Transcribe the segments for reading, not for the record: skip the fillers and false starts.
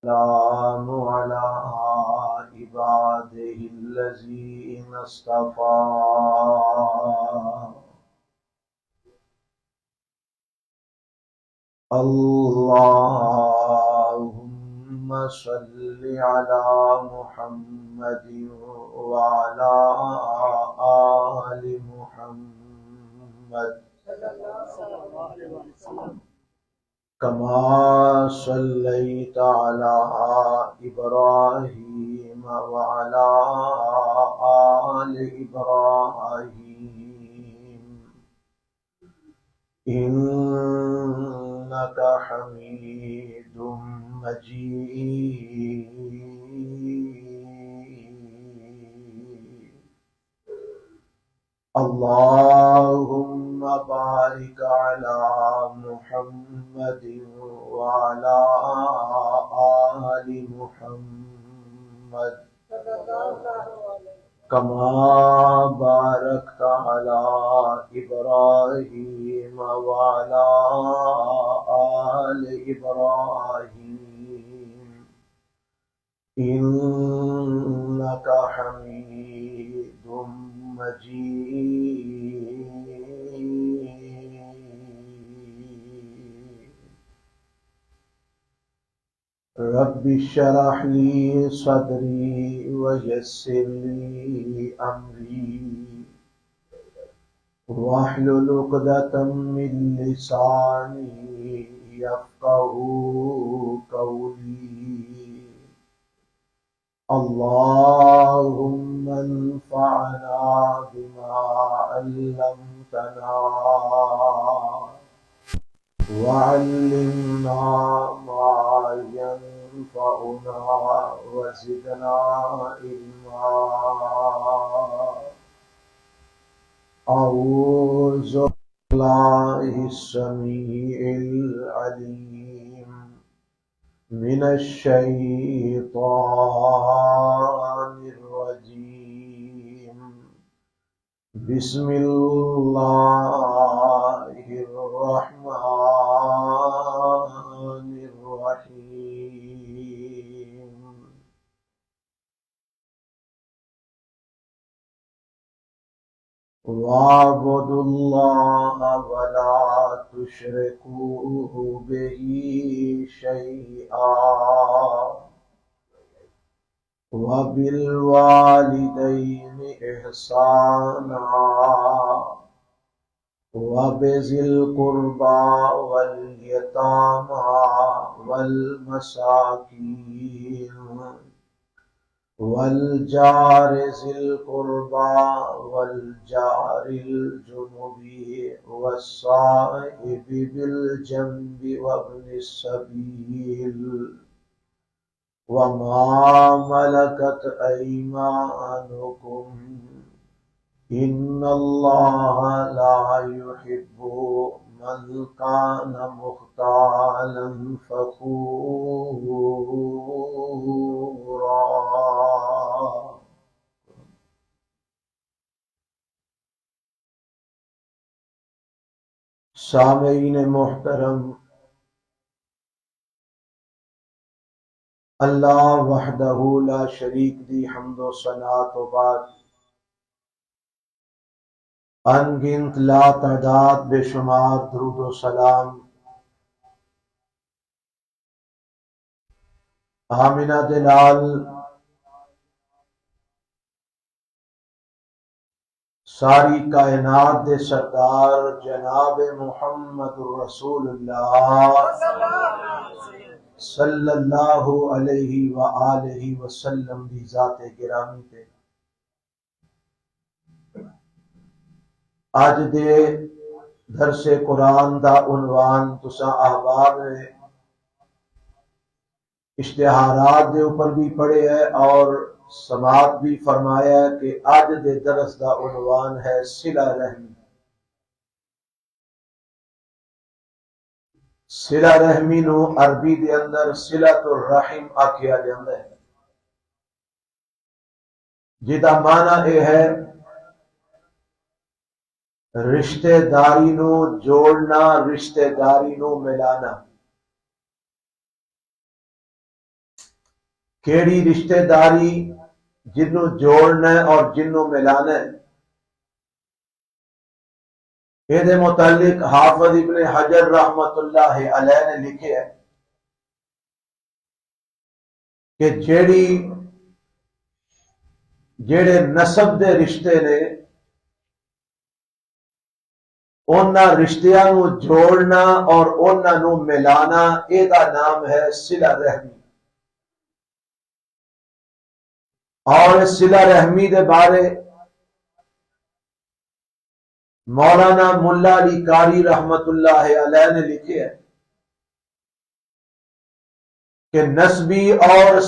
السلام على عباده الذين اصطفى اللهم صل على محمد وعلى آل محمد كما صليت على إبراهيم وعلى آل إبراهيم إنك حميد مجيد. اللهم بارك على محمد وعلى آل محمد كما باركت على إبراهيم وعلى آل إبراهيم إنك حميد مجيد. رب اشرح لي صدري ويسر لي أمري واحلل عقدة من لساني يفقهوا قولي. اللهم انفعنا بما علمتنا وعلمنا ما ينفعنا وزدنا علما. أعوذ بالله السميع العليم من الشيطان الرجيم. بسم الله الرحمن الرحيم. واعبدوا الله ولا تشركوا به شيئا وبالوالدين إحسانا وبذي القربى واليتامى والمساكين والجار ذي القربى والجار الجنب والصاحب بالجنب وابن السبيل وما ملكت أيمانكم إن الله لا يحب من كان مختالا فخورا. سامعین محترم، اللہ وحدہ لا شریک دی حمد و ثنا تو بعد ان گنت لا تعداد بے شمار درود و سلام آمنہ دلال ساری کائنات دے سردار جناب محمد رسول اللہ صلی اللہ علیہ وآلہ وسلم دی ذات گرامی تے آج دے درس قرآن دا عنوان تساں احباب نے اشتہارات دے اوپر بھی پڑھے ہے اور سماعت بھی فرمایا ہے کہ آج دے درس دا عنوان ہے صلہ رحمی. صلہ رحمی نو عربی دے اندر صلۃ الرحم آکھیا جاندا ہے، جدا معنی اے ہے رشتہ داری نو جوڑنا، رشتہ داری نو ملانا. کیڑی رشتہ داری جنوں جوڑنا ہے اور جنوں ملانا ہے، یہ متعلق حافظ ابن حجر رحمت اللہ علیہ نے لکھے ہے کہ جیڑے نسب دے رشتے نے انہاں رشتیاں نو جوڑنا اور انہاں نو ملانا، یہ نام ہے صلہ رحمی۔ اور صلہ رحمی دے بارے مولانا ملا علی قاری رحمت اللہ علیہ نے لکھے ہے کہ نسبی اور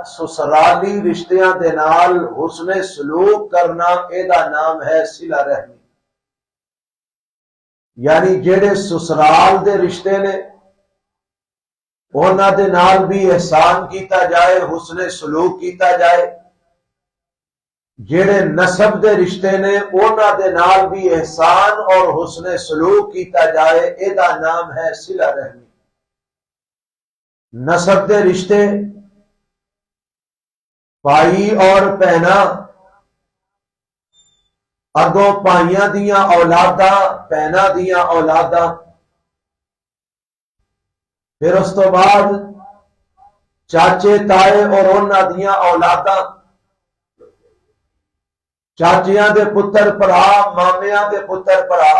سسرالی رشتیاں دے نال حسن سلوک کرنا، یہ نام ہے صلہ رحمی۔ یعنی جڑے سسرال دے رشتے نے انہاں دے نال بھی احسان کیتا جائے، حسن سلوک کیتا جائے، جڑے نسب دے رشتے نے انہاں دے نال بھی احسان اور حسن سلوک کیتا جائے، یہ نام ہے صلہ رحمی۔ نسب دے رشتے بھائی اور بہناں، اگوں بھائیاں دیاں اولاداں، بہناں دیاں اولاداں، پھر اس تو بعد چاچے تائے اور انہاں دیاں اولاداں، چاچیاں دے پتر پرا، مامیاں دے پتر پرا،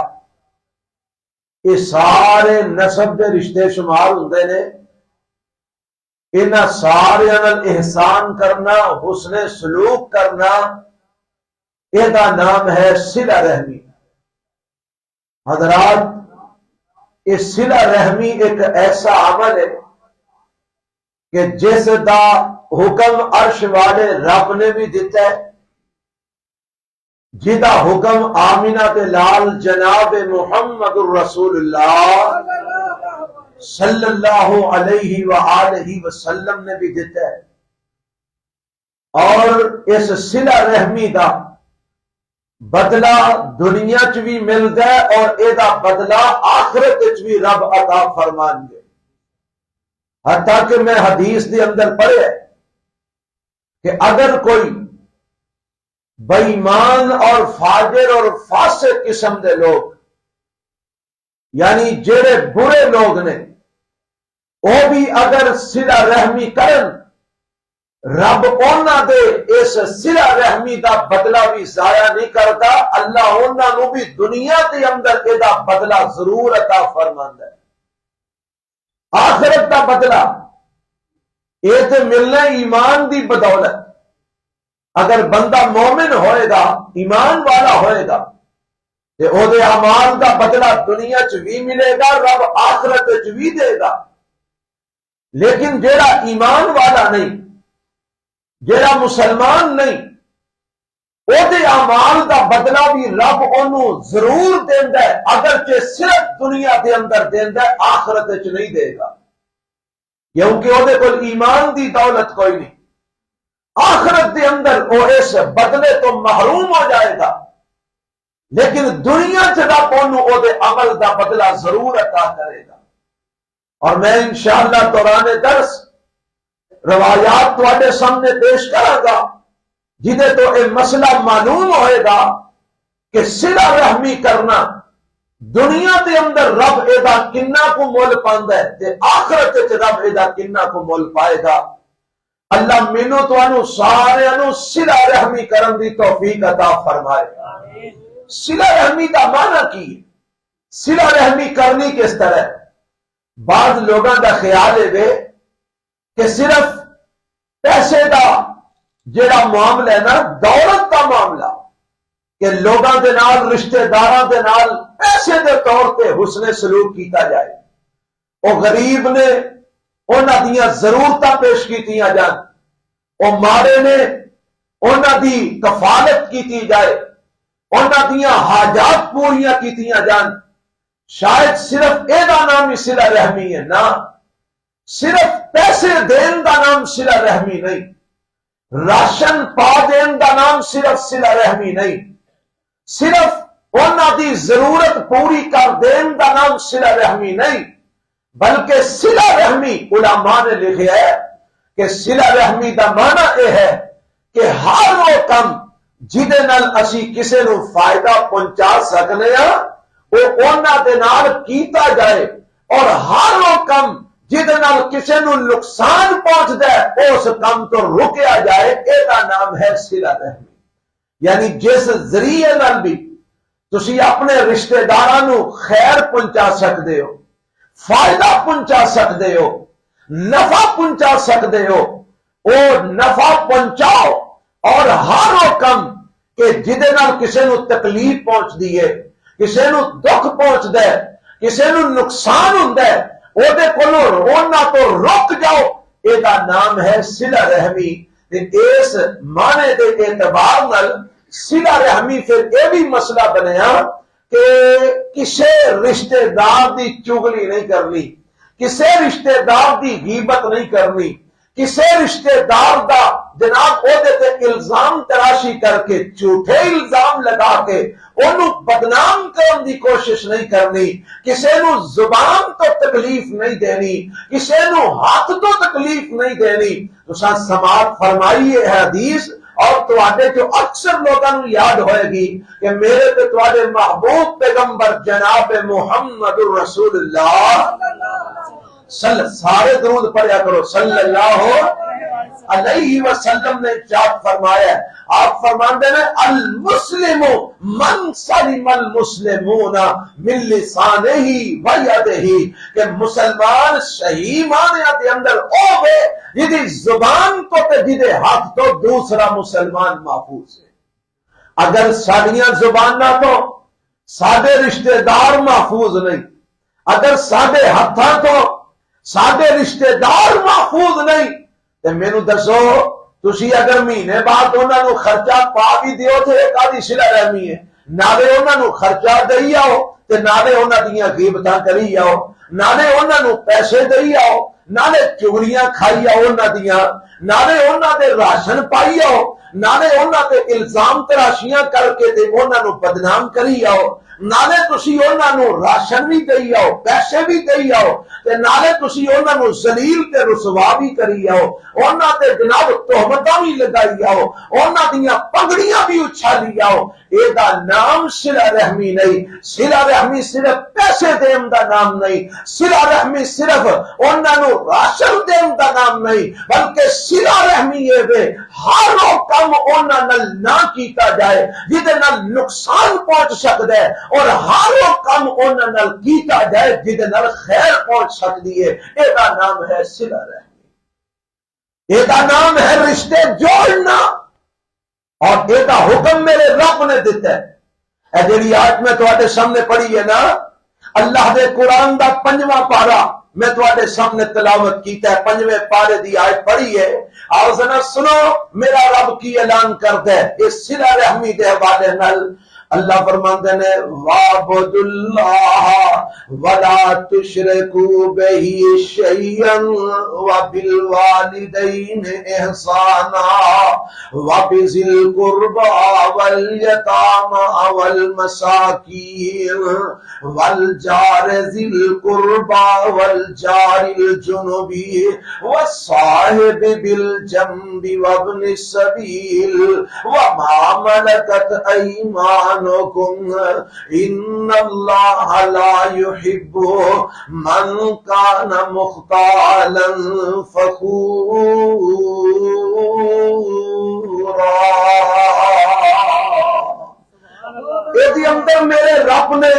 یہ سارے نسب دے رشتے شمار ہوندے نے۔ انہاں سارے نال احسان کرنا، حسن سلوک کرنا، یہ نام ہے صلہ رحمی۔ حضرات، یہ صلہ رحمی ایک ایسا عمل ہے کہ جس دا حکم عرش والے رب نے بھی دیتا ہے، جدا حکم آمینہ دے لال جناب محمد الرسول اللہ صلی اللہ علیہ وآلہ وسلم نے بھی دیتا ہے۔ اور اس صلہ رحمی دا بدلہ دنیا چ بھی ملتا ہے اور یہ بدلہ آخرت چ بھی رب عطا فرمان گے۔ حتیٰ کہ میں حدیث دے اندر پڑھے کہ اگر کوئی بے ایمان اور فاجر اور فاسق قسم دے لوگ، یعنی جڑے برے لوگ نے، وہ بھی اگر صلہ رحمی کرن، رب انہاں دے اس صلہ رحمی دا بدلہ بھی ضائع نہیں کرتا، اللہ انہاں نو بھی دنیا دے اندر یہ بدلہ ضرور عطا فرماندا ہے۔ آخرت دا بدلہ یہ تے ملنا ایمان دی بدولت۔ اگر بندہ مومن ہوئے گا، ایمان والا ہوئے گا، تے او دے اعمال دا بدلہ دنیا چ بھی ملے گا، رب آخرت چ بھی دے گا۔ لیکن جیڑا ایمان والا نہیں، جیڑا مسلمان نہیں، او دے اعمال دا بدلہ بھی رب انہوں ضرور دیندا ہے، اگرچہ صرف دنیا دے اندر دیندا ہے، آخرت چ نہیں دے گا، کیونکہ او دے کول ایمان دی دولت کوئی نہیں۔ آخرت دے اندر وہ اس بدلے تو محروم ہو جائے گا، لیکن دنیا چ رب او دے عمل دا بدلہ ضرور عطا کرے گا۔ اور میں انشاءاللہ دوران درس روایات تواڈے سامنے پیش کراں گا جدے تو یہ مسئلہ معلوم ہوئے گا کہ صلہ رحمی کرنا دنیا دے اندر رب ادا کنا کو مول پاندا ہے تے آخرت وچ رب ادا کنا کو مول پائے گا۔ اللہ مینوں تانوں سارے نوں صلہ رحمی کرن دی توفیق عطا فرمائے۔ صلہ رحمی دا معنی کی ہے؟ صلہ رحمی کرنی کس طرح ہے؟ بعض لوگوں دا خیال ہے کہ صرف پیسے دا جڑا معاملہ ہے نا، دولت دا معاملہ، کہ لوگوں دے نال، رشتہ داراں دے نال پیسے دے طور پہ حسن سلوک کیتا جائے، وہ غریب نے انہاں دیاں ضرورتاں پیش کیتیاں جان، وہ مارے نے انہاں دی کفالت کیتی جائے، انہاں دیاں حاجات پوریاں کیتیاں جان۔ شاید صرف اے دا نام ہی صلہ رحمی ہے؟ نہ، صرف پیسے دین دا نام صلہ رحمی نہیں، راشن پا دین دا نام صرف صلہ رحمی نہیں، صرف انہاں دی ضرورت پوری کر دین دا نام صلہ رحمی نہیں، بلکہ صلہ رحمی علماء نے لکھا ہے کہ صلہ رحمی دا معنی یہ ہے کہ ہر وہ کم جہدے نال اسی کسے نو فائدہ پہنچا سکنے ہاں وہ انہاں دے نال کیتا جائے، اور ہر وہ کم جہدے نال کسے نو نقصان پہنچدا ہے اس کم تو رکیا جائے، اے دا نام ہے صلہ رحمی۔ یعنی جس ذریعے نال بھی تسی اپنے رشتہ داراں نو خیر پہنچا سکدے ہو، فائدہ پہنچا سکدے ہو، نفع پہنچا سکدے ہو، او نفع پہنچاؤ۔ اور ہر وہ کم کہ جہدے نال کسے نو تکلیف پہنچ دی ہے، کسے نو دکھ پہنچدا ہے، کسے نو نقصان ہوندا ہے، او دے کولوں رونا تو رک جاؤ، اے دا نام ہے صلہ رحمی۔ تے اس معنی دے اعتبار نال صلہ رحمی پھر یہ بھی مسئلہ بنیا کہ کسے رشتہ دار دی چگلی نہیں کرنی، کسے رشتہ دار دی غیبت نہیں کرنی، کسے رشتہ دار دا جناب او دے تے الزام تراشی کر کے جھوٹے الزام لگا کے انہوں بدنام کرن دی کوشش نہیں کرنی، کسے نو زبان تو تکلیف نہیں دینی، کسے نو ہاتھ تو تکلیف نہیں دینی۔ تو سماعت فرمائیے حدیث، اور تواڈے جو اکثر لوگوں کو یاد ہوئے گی کہ میرے تے تواڈے محبوب پیغمبر جناب محمد رسول اللہ سارے درود پڑھیا کرو صلی اللہ علیہ وسلم نے ارشاد فرمایا ہے، آپ فرماندے ہیں المسلم من سلم المسلمون من لسانہ و یدہ، کہ مسلمان صحیح معنی دے اندر ہوے جدی زبان تو تے جدے ہاتھ تو دوسرا مسلمان محفوظ ہے۔ اگر ساڈیاں زباناں تو ساڈے رشتہ دار محفوظ نہیں، اگر ساڈے ہاتھاں تو ساڈے رشتہ دار محفوظ نہیں، تے مینوں دسو تسی اگر مہینے بعد انہاں نو خرچہ پا بھی دیو تے کادی صلہ رحمی ہے؟ نالے انہاں نو خرچہ دئی آؤ تے نالے انہاں دیاں غیبتاں کری آؤ، نالے انہاں نو پیسے دئی آؤ، نالے چغلیاں کھائی آؤ انہاں دیاں، نالے انہاں دے راشن پائی آؤ، نالے انہاں تے الزام تراشیاں کر کے تے انہاں نو بدنام کری آؤ، نالے تسی انہاں نو راشن بھی دئی آؤ، پیسے بھی دئی آؤ، تے نالے تسی انہاں نو ذلیل تے رسوا بھی کری آؤ، انہاں تے جناب تہمتاں بھی لگائی آؤ، انہاں دیاں پگڑیاں بھی اچھالی آؤ، اے دا نام صلہ رحمی نہیں۔ صلہ رحمی صرف پیسے دین دا نام نہیں، صلہ رحمی صرف انہاں نو راشن دین دا نام نہیں، بلکہ صلہ رحمی یہ وے ہر وہ کام انہاں نال نہ کیتا جائے جہدے نال نقصان پہنچ سکدا ہے، اور ہر وہ کام انہاں نال کیتا جائے جہدے نال خیر پہنچ سکتی ہے۔ اے دا نام ہے صلہ رحمی، اے دا نام ہے رشتے جوڑنا، اور اے دا حکم میرے رب نے دیتا ہے۔ اے جڑی آیت میں تواڈے سامنے پڑھی ہے نا، اللہ دے قرآن دا 5واں پارا میں تواڈے سامنے تلاوت کیتا ہے، 5ویں پارے دی آیت پڑھی ہے، آؤ ذرا سنو میرا رب کی اعلان کرتا ہے اس صلہ رحمی دے حوالے نال۔ اللہ فرماندے نے وَاعْبُدُ اللَّهَ وَلَا تُشْرِكُوا بِهِ شَيْئًا وَبِالْوَالِدَيْنِ إِحْسَانًا وَبِذِي الْقُرْبَى وَالْيَتَامَى وَالْمَسَاكِينِ وَالْجَارِ ذِي الْقُرْبَى وَالْجَارِ الْجُنُبِ وَالصَّاحِبِ بِالْجَنبِ وَابْنِ السَّبِيلِ وَمَا مَلَكَتْ أَيْمَانُكُمْ إِنَّ اللَّهَ لَا يُحِبُّ مَنْ كَانَ مُخْتَالًا فَخُورًا۔ یہ اندر میرے رب نے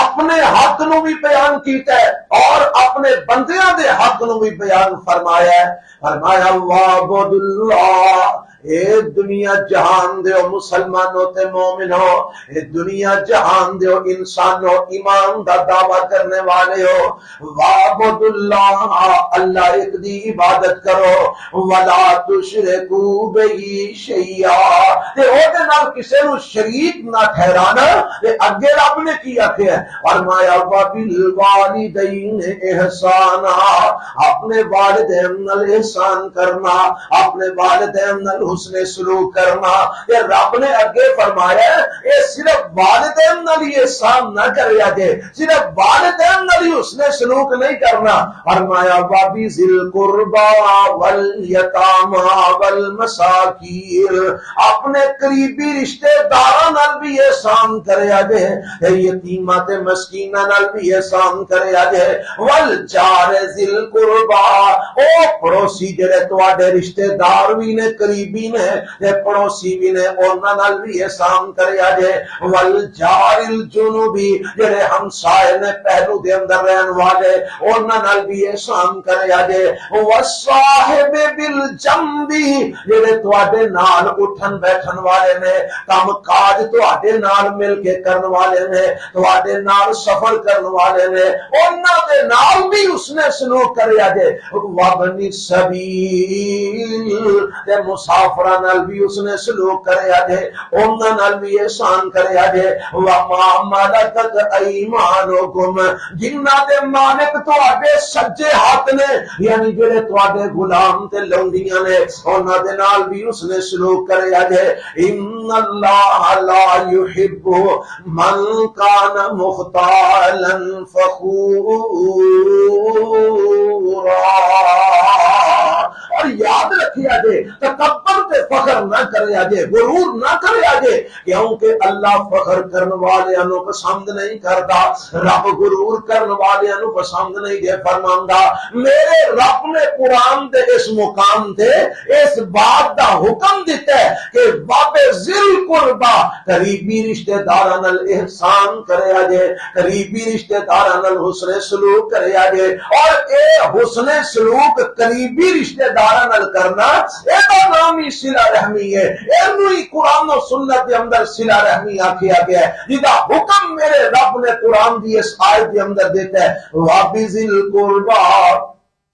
اپنے حق نو بھی بیان کیتا ہے اور اپنے بندیاں دے حق نو بھی بیان فرمایا ہے۔ فرمایا وَاعْبُدُ اللَّهَ، اے دنیا جہان دیو مسلمانوں تے مومنوں، اے دنیا جہان دیو انسانوں ایمان دا دعویٰ کرنے والے ہو، وَاعْبُدُ اللَّهَ، اللہ ایک دی عبادت کرو، وَلَا تُشْرِكُوا بِهِ شَيْئًا، تے او دے نال کسے نو شریک نہ ٹھہرانا۔ تے اگے رب نے کی آکھیا ہے، فرمایا وَبِالْوَالِدَيْنِ احسانا، اپنے والدین نال احسان کرنا، اپنے والدین نال حسن سلوک کرنا۔ یہ رب نے اگے فرمایا یہ صرف والدین نال ہی احسان نہ کریا جے، صرف والدین نال ہی حسن سلوک نہیں کرنا، فرمایا وَبِذِي الْقُرْبَىٰ وَالْيَتَامَىٰ وَالْمَسَاکِینِ، اپنے قریبی رشتے داراں نال بھی احسان کریا جے، یتیماں تے مسکیناں نال بھی احسان کریا جے، والجار ذی القربیٰ، او پڑوسی جڑے تواڈے رشتے دار بھی نے قریبی نے تے پڑوسی بھی نے انہاں نال بھی احسان کریا جے، والجار الجنوبی جڑے ہمسائے نے پہلو دے اندر رہن والے انہاں نال بھی احسان کریا جے، والصاحب بالجنبی جڑے تواڈے نال اٹھن بیٹھن والے نے، کام کاج تواڈے نال مل کے کرن والے نے، تواڈے نال سفر کرن والے نے، انہاں دے نال بھی اس نے سلوک کریا جے، وابن السبیل تے مسافراں نال بھی اس نے سلوک کریا جے، انہاں نال بھی احسان کریا جے، وما ملکت ایمانکم جنہاں دے مالک تواڈے سجے ہاتھ نے، یعنی جڑے تواڈے غلام تے لونڈیاں نے انہاں دے نال بھی اس نے سلوک کریا جے، ان اللہ لا یحب من کان مختالا فخورا۔ اور یاد رکھیا جے تکبر تے فخر نہ کریا جے، غرور نہ کریا جے، کیونکہ اللہ فخر کرن والیاں نو پسند نہیں کردا، رب غرور کرن والیاں نو پسند نہیں جے فرماندا۔ میرے رب نے قرآن دے اس مقام تے اس بات دا حکم دیتا ہے کہ بابے ذل قربا قریبی رشتہ داراں نال احسان کریا جے، قریبی رشتہ داراں نال حسن سلوک کریا جے، اور اے حسن سلوک قریبی رشتہ داراں نال کرنا اے دا نام ہی صلہ رحمی ہے، اینو ہی قرآن و سنت دے اندر صلہ رحمی آکھیا گیا ہے، جدا حکم میرے رب نے قرآن دی اس آیت دے اندر دیتا ہے، وَبِذِي الْقُرْبَىٰ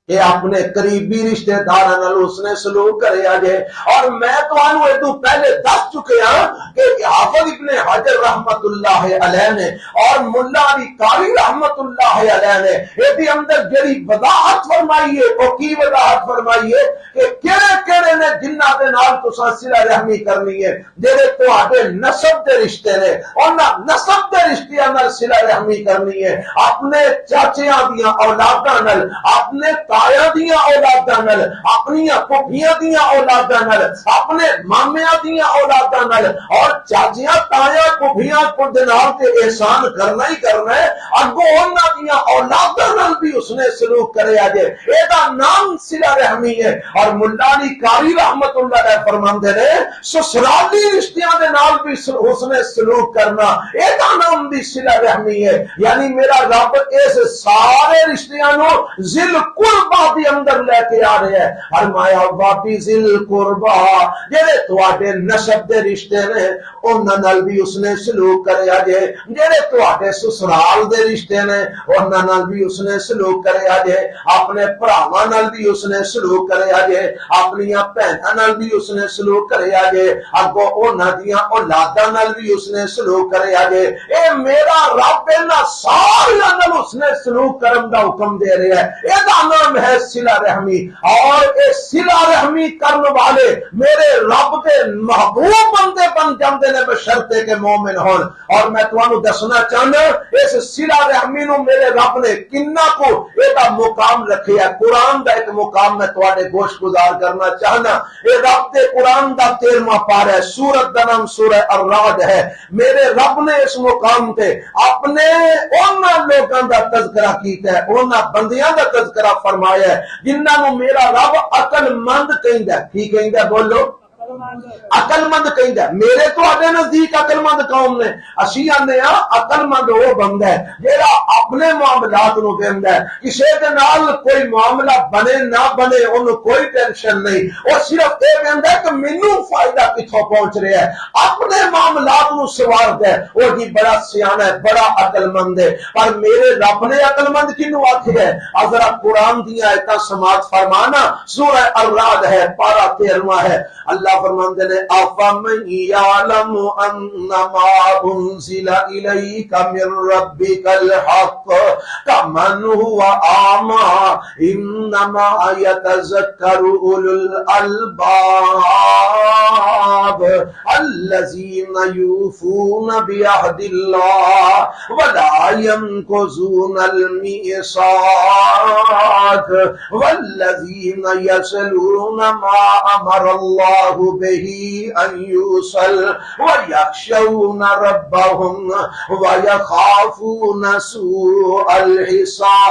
کہ اپنے قریبی رشتہ داراں نال اس نے سلوک کریا جے۔ اور میں تانوں ادو پہلے دس چکے ہاں کہ حافظ ابن حجر رحمت اللہ علیہ نے اور ملا علی قاری رحمت اللہ علیہ نے یہ اندر جڑی وضاحت فرمائی ہے، وہ کی وضاحت فرمائی ہے کہ کیڑے کیڑے نے جنہاں دے نال تساں صلہ رحمی کرنی ہے، جڑے تہاڈے نسب دے رشتے نے انہاں نسب دے رشتیاں نال صلہ رحمی کرنی ہے، اپنے چاچیاں دیاں اولاداں نال، اپنے تایاں دیاں اولاداں نال، اپنی پھوپھیاں دیاں اولاداں نال، اپنے مامیاں دیاں اولاداں نال، اور چاچیاں تایاں پھوپھیاں کو جناب تے احسان کرنا ہی کرنا ہے، اگوں انہاں دیاں اولاداں نال بھی اس نے سلوک کریا جے، اے دا نام صلہ رحمی ہے۔ اور ملا علی قاری رحمت اللہ علیہ فرماندے نے سسرالی رشتیاں دے نال بھی حسن سلوک کرنا اے دا نام بھی صلہ رحمی ہے، یعنی میرا رب اس سارے رشتیاں نو ذل قربا دی اندر لے کے آ رہے ہیں۔ فرمایا واپی ذل قربا جڑے تواڈے نسب دے رشتے نے انہاں نال بھی اس نے سلوک کریا جے، جڑے تواڈے سسرال دے رشتے نے انہاں نال بھی اس نے سلوک کریا جے، اپنے بھراواں نال بھی اس نے سلوک کریا جے، اپنی بہناں نال بھی اس نے سلوک کریا جے، اگوں انہاں دیاں اولاداں نال بھی اس نے سلوک کریا جے۔ اے میرا رب انہاں ساریاں نال اس نے سلوک کرن دا حکم دے رہا ہے، اے دا نام ہے صلہ رحمی۔ اور اے صلہ رحمی کرن والے میرے رب دے محبوب بندے بن جاندے نے بشرطے کہ مومن ہون۔ اور میں تانوں دسنا چاہنا اس صلہ رحمی نو میرے رب نے کنا کو اے دا مقام رکھیا، قرآن دا ایک مقام میں تواڈے گوش گزار کرنا چاہنا۔ اے رب دے قرآن دا 13واں پارہ ہے، سورت دا نام سورہ الرعد ہے۔ میرے رب نے اس مقام تے اپنے انہاں لوگاں دا تذکرہ کیتا ہے، انہاں بندیاں دا تذکرہ فرمایا ہے جنہاں نو میرا رب عقل مند کہندا ہے۔ کی کہندا ہے بولو؟ عقل مند کہندا ہے۔ میرے تو اڈے نزدیک عقل مند قوم نے، اسی آنے ہاں عقل مند وہ بندہ ہے جیڑا اپنے معاملات نو کہندا ہے، کسی دے نال کوئی معاملہ بنے نہ بنے انہوں کوئی ٹینشن نہیں، وہ صرف یہ کہندا ہے کہ مینوں فائدہ کتھوں پہنچ رہا ہے، اپنے معاملات نو سواردا ہے، وہ جی بڑا سیاںا ہے، بڑا عقل مند ہے۔ پر میرے رب نے عقل مند کینوں آکھیا ہے؟ ذرا قرآن دیاں آیتاں سماعت فرمانا، سورہ الرعد ہے، پارہ 13واں ہے۔ اللہ فرماندے نے افمن یعلم انما انزل الیک من ربک الحق کمن هو اعمی انما یتذکر اولو الالباب الذین یوفون بعہد اللہ ولا ينقضون الميثاق والذين يصلون ما امر الله به ان يوصل ويخشون ربهم ويخافون سوء الحساب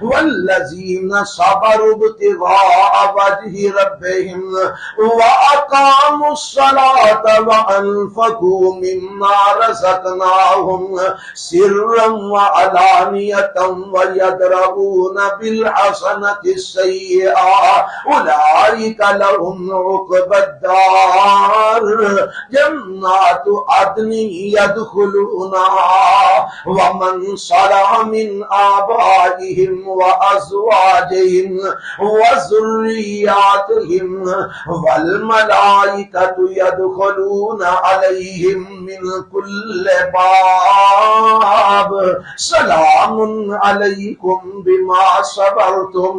والذين صبروا ابتغاء وجه ربهم وأقاموا الصلاة وأنفقوا مما رزقناهم سرا وعلانية ويدرؤون بالحسنة السيئة أولئك لهم عقبى الدار جنات عدن يدخلونها ومن صلح من آبائهم وأزواجهم وذرياتهم والملائكة يدخلون عليهم من كل باب سلام عليكم بما صبرتم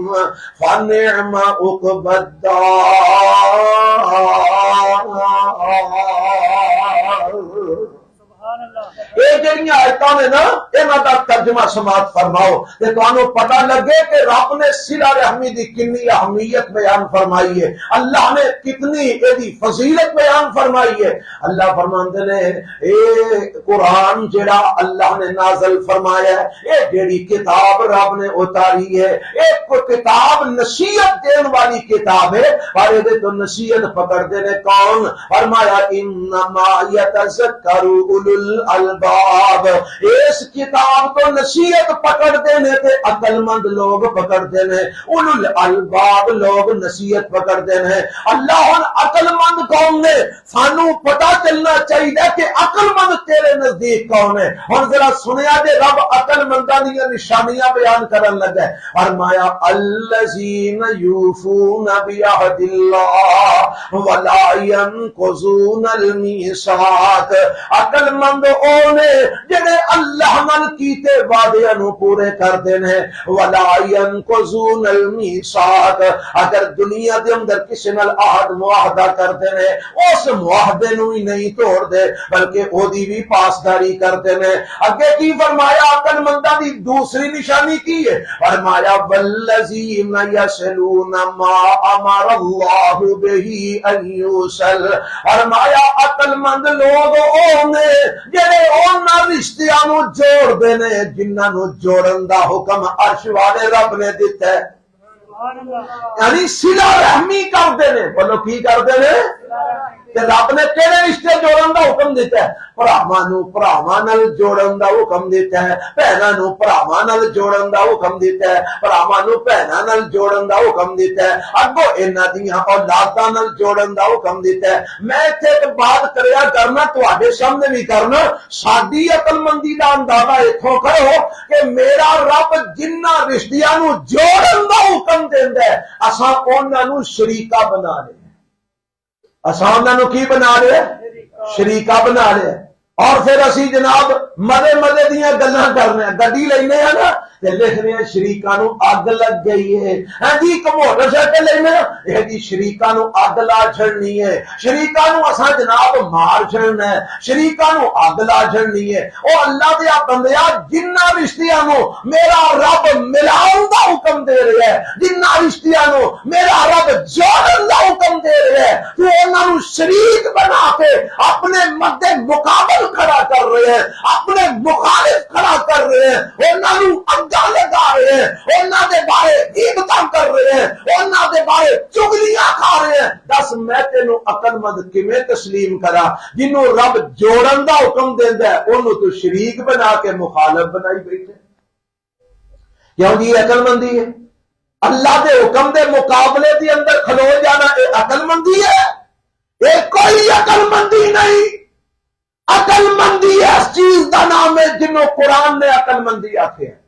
فنعم عقبى الدار۔ یہ جڑیاں آیتاں نے نا انہاں دا ترجمہ سماعت فرماؤ تے تانوں پتہ لگے کہ رب نے صلہ رحمی دی کنی اہمیت بیان فرمائی ہے، اللہ نے کتنی ایدی فضیلت بیان فرمائی ہے۔ اللہ فرماندے نے اے قرآن جڑا اللہ نے نازل فرمایا ہے، اے جڑی کتاب رب نے اتاری ہے، ایک کتاب نصیحت دین والی کتاب ہے، اور دے تو نصیحت پکڑ دے نے کون؟ فرمایا انما یتذکر اولو الالباب، اس کتاب کو نصیحت پکڑ دینے تے عقل مند لوگ پکڑ دینے، اولو الالباب لوگ نصیحت پکڑ دینے۔ اللہ ان عقل مند کون نے؟ سانو پتہ چلنا چاہیے کہ عقل مند تیرے نزدیک کون ہے۔ ہن ذرا سنیا دے رب عقل منداں دی نشانیاں بیان کرن لگا ہے، فرمایا الذین یوفون بعہد اللہ ولا ينقضون المیثاق، عقل مند او نے جڑے اللہ نال کیتے وعدیاں نو پورے کردے نے، ولا ينقضون المیثاق، اگر دنیا دے اندر کسی نال عہد معاہدہ کردے نے اس معاہدے نو ہی نہیں توڑ دے بلکہ او دی بھی پاسداری کردے نے۔ اگے کی فرمایا عقل منداں دی دوسری نشانی کی ہے؟ فرمایا والذین یصلون ما امر اللہ بہ ان یوصل، فرمایا عقل مند لوگ او نے جڑے انہاں رشتیاں نو جوڑ دے نے جنہاں نو جوڑن دا حکم عرش والے رب نے دیتا ہے، یعنی صلہ رحمی کردے نے۔ بولو کی کردے نے؟ کہ رب نے کہڑے رشتے جوڑن دا حکم دیتا ہے؟ بھراواں نو بھراواں نال جوڑن دا حکم دیتا ہے، بہناں نو بھراواں نال جوڑن دا حکم دیتا ہے، بھراواں نو بہناں نال جوڑن دا حکم دیتا ہے، اگوں انہاں دیاں اولاداں نال جوڑن دا حکم دیتا ہے۔ میں ایتھے ایک بات کریا کرنا تواڈے سامنے بھی کرنا، ساڈی عقل مندی دا اندازہ اتھوں کرو کہ میرا رب جنہاں رشتیاں نو جوڑن دا حکم دیندا ہے اساں انہاں نو شریکا بنا لے، اساں انہاں نو کی بنا لے؟ شریکا بنا لے، اور پھر اسی جناب مزے مزے دیاں گلاں کرنے، گڈی لینے ہیں نا تے لکھنے ہیں شریکاں نو اگ لگ گئی ہے، ہاں جی ایک موٹر سائیکل لینے یہ جی شریکاں نو اگ لا چھڑنی ہے، شریکاں نو اساں جناب مار چھڑنا ہے، شریکاں نو اگ لا چھڑنی ہے۔ او اللہ دیا بندیا جنہ رشتیاں نو میرا رب ملاؤں دا حکم دے رہا ہے، جنہ رشتیاں نو میرا رب جوڑن دا حکم دے رہا ہے، تو انہاں نو شریک بنا کے اپنے مد مقابل کھڑا کر رہے ہیں، اپنے مخالف کھڑا کر رہے ہیں، انہاں نو اگاں لگا رہے ہیں، انہاں دے بارے غیبتاں کر رہے ہیں، انہاں دے بارے چغلیاں کھا رہے ہیں۔ دس میں تینوں عقل مند کیویں تسلیم کرا؟ جنوں رب جوڑن دا حکم دیندا ہے اونوں تو شریک بنا کے مخالف بنائی بیٹھے، کیوں جی عقل مندی ہے؟ اللہ دے حکم دے مقابلے دی اندر کھلو جانا اے عقل مندی ہے؟ اے کوئی عقل مندی نہیں، عقل مندی اس چیز دا نام ہے جنوں قرآن نے عقل مندی آکھے ہیں۔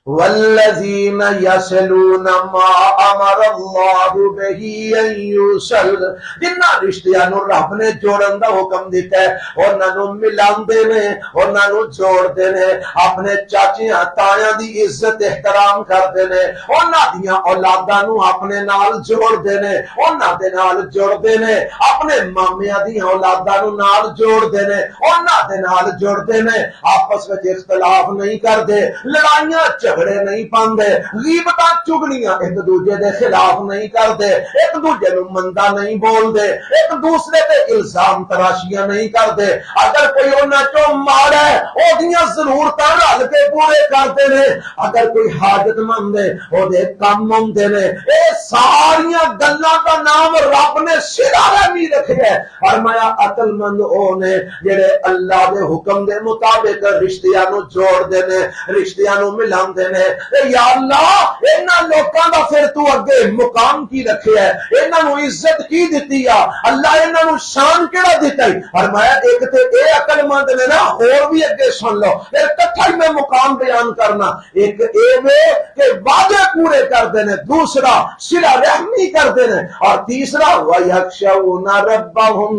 والذین یصلون ما امر اللہ بہ ان یوصل، جنہ رشتیاں نو رب نے جوڑن دا حکم دیتا ہے انہاں نو ملاندے نے، انہاں نو جوڑدے نے، اپنے چاچیاں تایاں دی عزت احترام کردے نے، انہاں دیاں اولاداں نو اپنے نال جوڑدے نے، انہاں دے نال جوڑدے نے، اپنے مامیاں دیاں اولاداں نو نال جوڑدے نے، انہاں دے نال جوڑدے نے، آپس وچ اختلاف نہیں کردے، لڑائیاں جھگڑے نہیں پاندے، غیبتاں چگلیاں ایک دوجے دے خلاف نہیں کردے، ایک دوجے نو مندا نہیں بول دے، ایک دوسرے تے الزام تراشیاں نہیں کردے، اگر کوئی انہاں چوں ماڑا ہے او دیاں ضرورتاں رل کے پورے کردے نے، اگر کوئی حاجت مند ہے او دے کم ہوندے نے، اے ساریاں گلاں دا نام رب نے صلہ رحمی رکھیا ہے۔ فرمایا عقل مند او نے جڑے اللہ دے حکم دے مطابق رشتیاں نو جوڑ دے نے، رشتیاں نو ملاندے نے۔ یا اللہ انہاں لوکاں دا پھر تو اگے مقام کی رکھیا ہے، انہاں نو عزت کی دتی ہے، اللہ انہاں نو شان کیڑا دیتا ہے؟ فرمایا ایک تے اے عقل مند نے نا، اور بھی اگے سن لو، پھر کٹھا ہی میں مقام بیان کرنا، ایک اے وے کہ وعدے پورے کردے نے، دوسرا صلہ رحمی کردے نے، اور تیسرا وَيَخْشَوْنَ رَبَّهُمْ،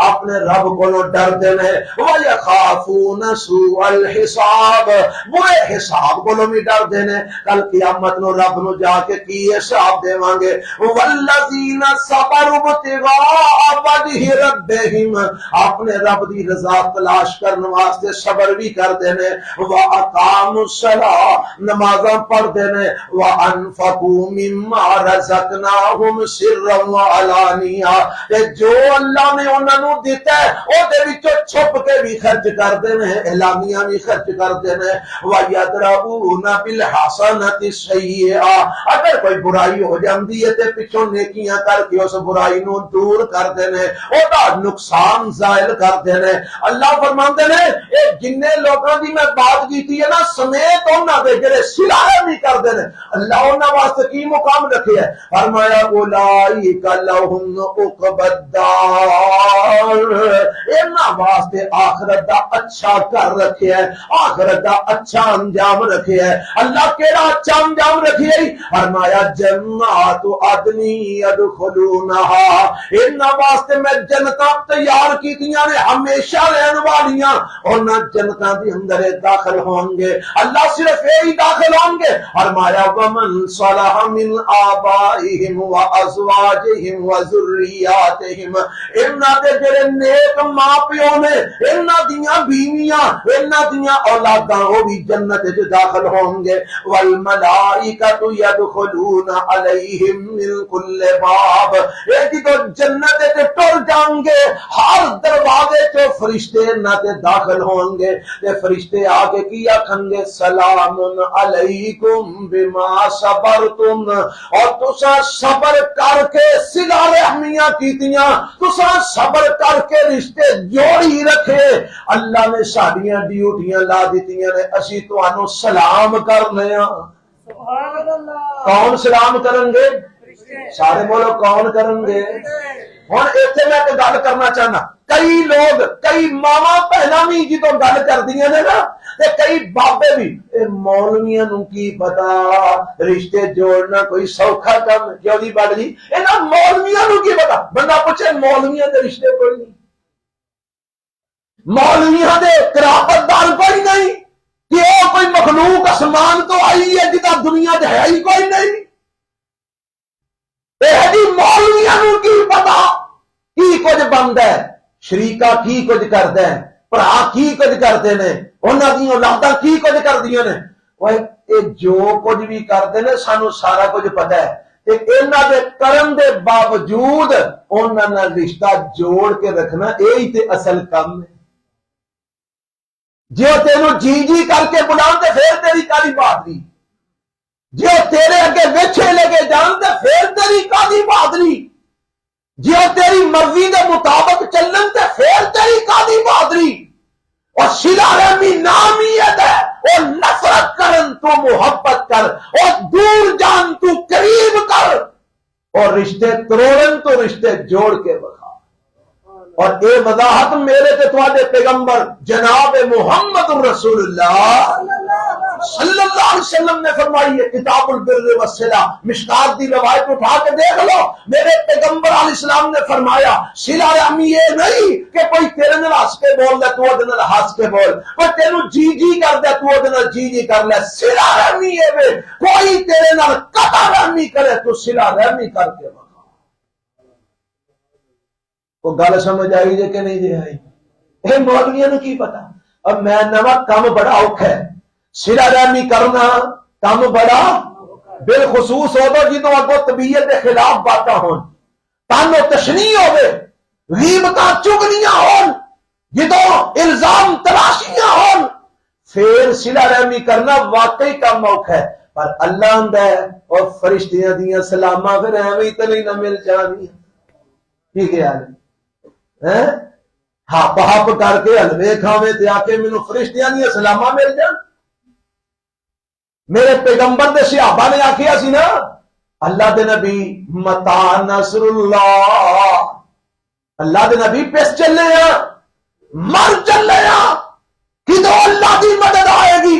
اپنے رب کو ڈردے نے، وَيَخَافُونَ سُوءَ الْحِسَابِ، برے حساب کو بھی ڈردے نے، کل قیامت نو رب نو جا کے کی حساب دیواں گے۔ وَالَّذِينَ صَبَرُوا ابْتِغَاءَ وَجْهِ رَبِّهِمْ، اپنے رب دی رضا تلاش کرنے واسطے صبر بھی کردے نے، وَأَقَامُوا الصَّلَاةَ، نمازاں پڑھدے نے، وَأَنفَقُوا مِمَّا رَزَقْنَاهُمْ سِرًّا وَعَلَانِيَةً، تے جو اللہ نے انہاں نو دیتا ہے او دے وچوں چھپ کے بھی خرچ کردے نے، اعلانیاں بھی خرچ کردے نے۔ وَيَدْرَؤُونَ بِالْحَسَنَةِ السَّيِّئَةَ، اگر کوئی برائی ہو جاندی ہے تے پیچھوں نیکیاں کر کے اس برائی نو دور کردے نے، او دا نقصان زائل کردے نے۔ اللہ فرماندے نے اے جننے لوکاں دی میں بات کیتی ہے نا، سمیت انہاں دے جڑے صلہ رحمی کردے نے، اللہ انہاں واسطے کی مقام رکھیا ہے؟ فرمایا اولئک لہم عقبی الدار، انہاں واسطے آخرت دا اچھا کر رکھیا ہے، آخرت دا اچھا انجام رکھیا ہے۔ اللہ کیڑا اچھا انجام رکھیا ہے؟ فرمایا جنات عدن یدخلونہا، انہاں واسطے میں جنتاں تیار کیتیاں نے ہمیشہ رہن والیاں، انہاں جنتاں دی اندر داخل ہوں گے۔ اللہ صرف یہی داخل ہوں گے، فرمایا ومن صلح من آبائہم وازواجہم وذریاتہم، انہاں دے جڑے نیک ماں پیو نے، انہاں دیاں بیویاں، انہاں دیاں اولاداں وہ بھی جنت وچ داخل ہوں گے۔ والملائکۃ یدخلون علیہم من کل باب، اے جدوں جنت وچ ٹر جان گے ہر دروازے تو فرشتے انہاں تے داخل ہوں گے، تے فرشتے آ کے کی آکھن گے سلام علیکم بما صبرتم، اور تساں صبر کر کے صلہ رحمیاں کیتیاں، تساں صبر کر کے رشتے جوڑی رکھے، اللہ نے ساڈیاں ڈیوٹیاں لا دتیاں نے، اسی تانوں سلام کرنے ہاں۔ سبحان اللہ، کون سلام کرن گے؟ سارے بولو کون کرن گے؟ ہن ایتھے میں ایک گل کرنا چاہنا، کئی لوگ کئی ماواں بہناں بھی جدوں گل کردیاں نے نا تے کئی بابے بھی، اے مولویاں نوں کی پتا رشتے جوڑنا کوئی سوکھا کم ہے؟ کیوں جی بڑھ جی، انہاں مولویاں نوں کی پتا؟ بندہ پوچھے مولویاں دے رشتے کوئی نہیں، مولویاں دے قرابت دار کوئی نہیں، کہ وہ کوئی مخلوق اسمان تو آئی ہے جدا دنیا دے ہے ہی کوئی نہیں؟ جی مولویاں نوں کی پتا کی کچھ بنتا ہے، شریکا کی کچھ کرتا ہے، بھرا کی کچھ کرتے ہیں، انہاں دی اولاداں کی کچھ کردیاں نے، وہ جو کچھ بھی کرتے ہیں سانو سارا کچھ پتا ہے، تے انہاں دے کرن دے باوجود انہاں نال رشتہ جوڑ کے رکھنا یہی تے اصل کام ہے۔ جو تینوں جی جی کر کے بلاؤ تے پھر تیری کالی بہادری، جو تیرے اگے ویچھے لے کے جان تے پھر تیری کالی بہادری، جو تیری مرضی دے مطابق چلن تے پھر تیری کالی بہادری، اور صلہ رحمی نامیت ہے، اور نفرت کرن تو محبت کر، اور دور جان تو قریب کر، اور رشتے توڑن تو رشتے جوڑ کے بخا۔ اور اے وضاحت میرے تے تواڈے پیغمبر جناب محمد رسول اللہ صلی اللہ علیہ وسلم نے فرمائی ہے، کتاب البر والصلہ، مشکات دی روایت اٹھا کے دیکھ لو، میرے پیغمبر علیہ السلام نے فرمایا صلہ رحمی یہ نہیں کہ کوئی تیرے نال ہس کے بول دے تو وہ نال ہس کے بول، کوئی تینوں جی جی کر دے تو وہ نال جی جی کر لے، صلہ رحمی ہے وے کوئی تیرے نال قطع رحمی کرے تو صلہ رحمی کر کے بتا۔ وہ گل سمجھ آئی جے کہ نہیں جے آئی؟ اے مولویاں نوں کی پتا؟ اب میں نواں کم بڑا اوکھا ہے، صلہ رحمی کرنا کم بڑا بالخصوص ہو تو جدوں اگوں طبیعت کے خلاف باتاں ہون، تن و تشنیع ہوے، غیبتاں چگلیاں ہون، جدوں الزام تلاشیاں ہون، پھر صلہ رحمی کرنا واقعی کم اوکھا ہے۔ پر اللہ آندا ہے اور فرشتیاں دیاں سلاماں پھر ایویں تے نہیں نہ مل جانیاں۔ ٹھیک ہے یار، ہپ ہپ کر کے حلوے کھاویں تے آ کے مینوں فرشتیاں دیاں سلاماں مل جان۔ میرے پیغمبر دے صحابہ نے آکھیا سی نا، اللہ دے نبی متا نصر اللہ، اللہ دے نبی پیس چلے ہیں، مر چلے ہیں، کدوں اللہ دی مدد آئے گی؟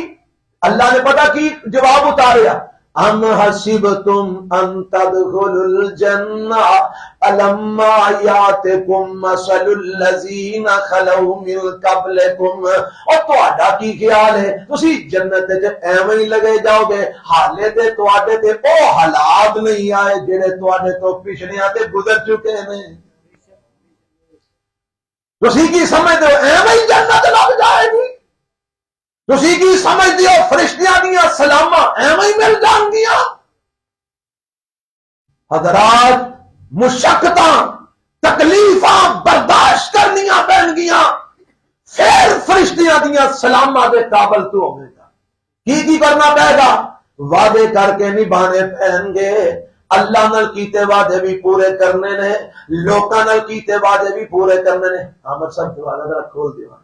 اللہ نے پتہ کی جواب اتاریا، ام حسبتم ان تدخلوا الجنہ لما یاتکم مثل الذین خلوا من قبلکم، اور تہاڈا کی خیال ہے تسی جنت وچ ایویں ہی لگے جاؤ گے حالے تے تواڈے تے او حالات نہیں آئے جڑے تواڈے تو پچھلیاں تے گزر چکے نے؟ تسی کی سمجھدے ہو ایویں ہی جنت لگ جائے گی؟ تسی کی سمجھدے ہو فرشتیاں دیاں سلاماں ایویں ہی مل جان گیاں؟ حضرات مشقتاں تکلیفاں برداشت کرنیاں پین گیاں، پھر فرشتیاں دیاں سلاماں دے قابل تو ہوے گا۔ کی کرنا پائے گا؟ وعدے کر کے نبھانے پین گے، اللہ نال کیتے وعدے بھی پورے کرنے نے، لوکاں نال کیتے وعدے بھی پورے کرنے نے۔ عامر صاحب دروازہ ذرا کھول دیو،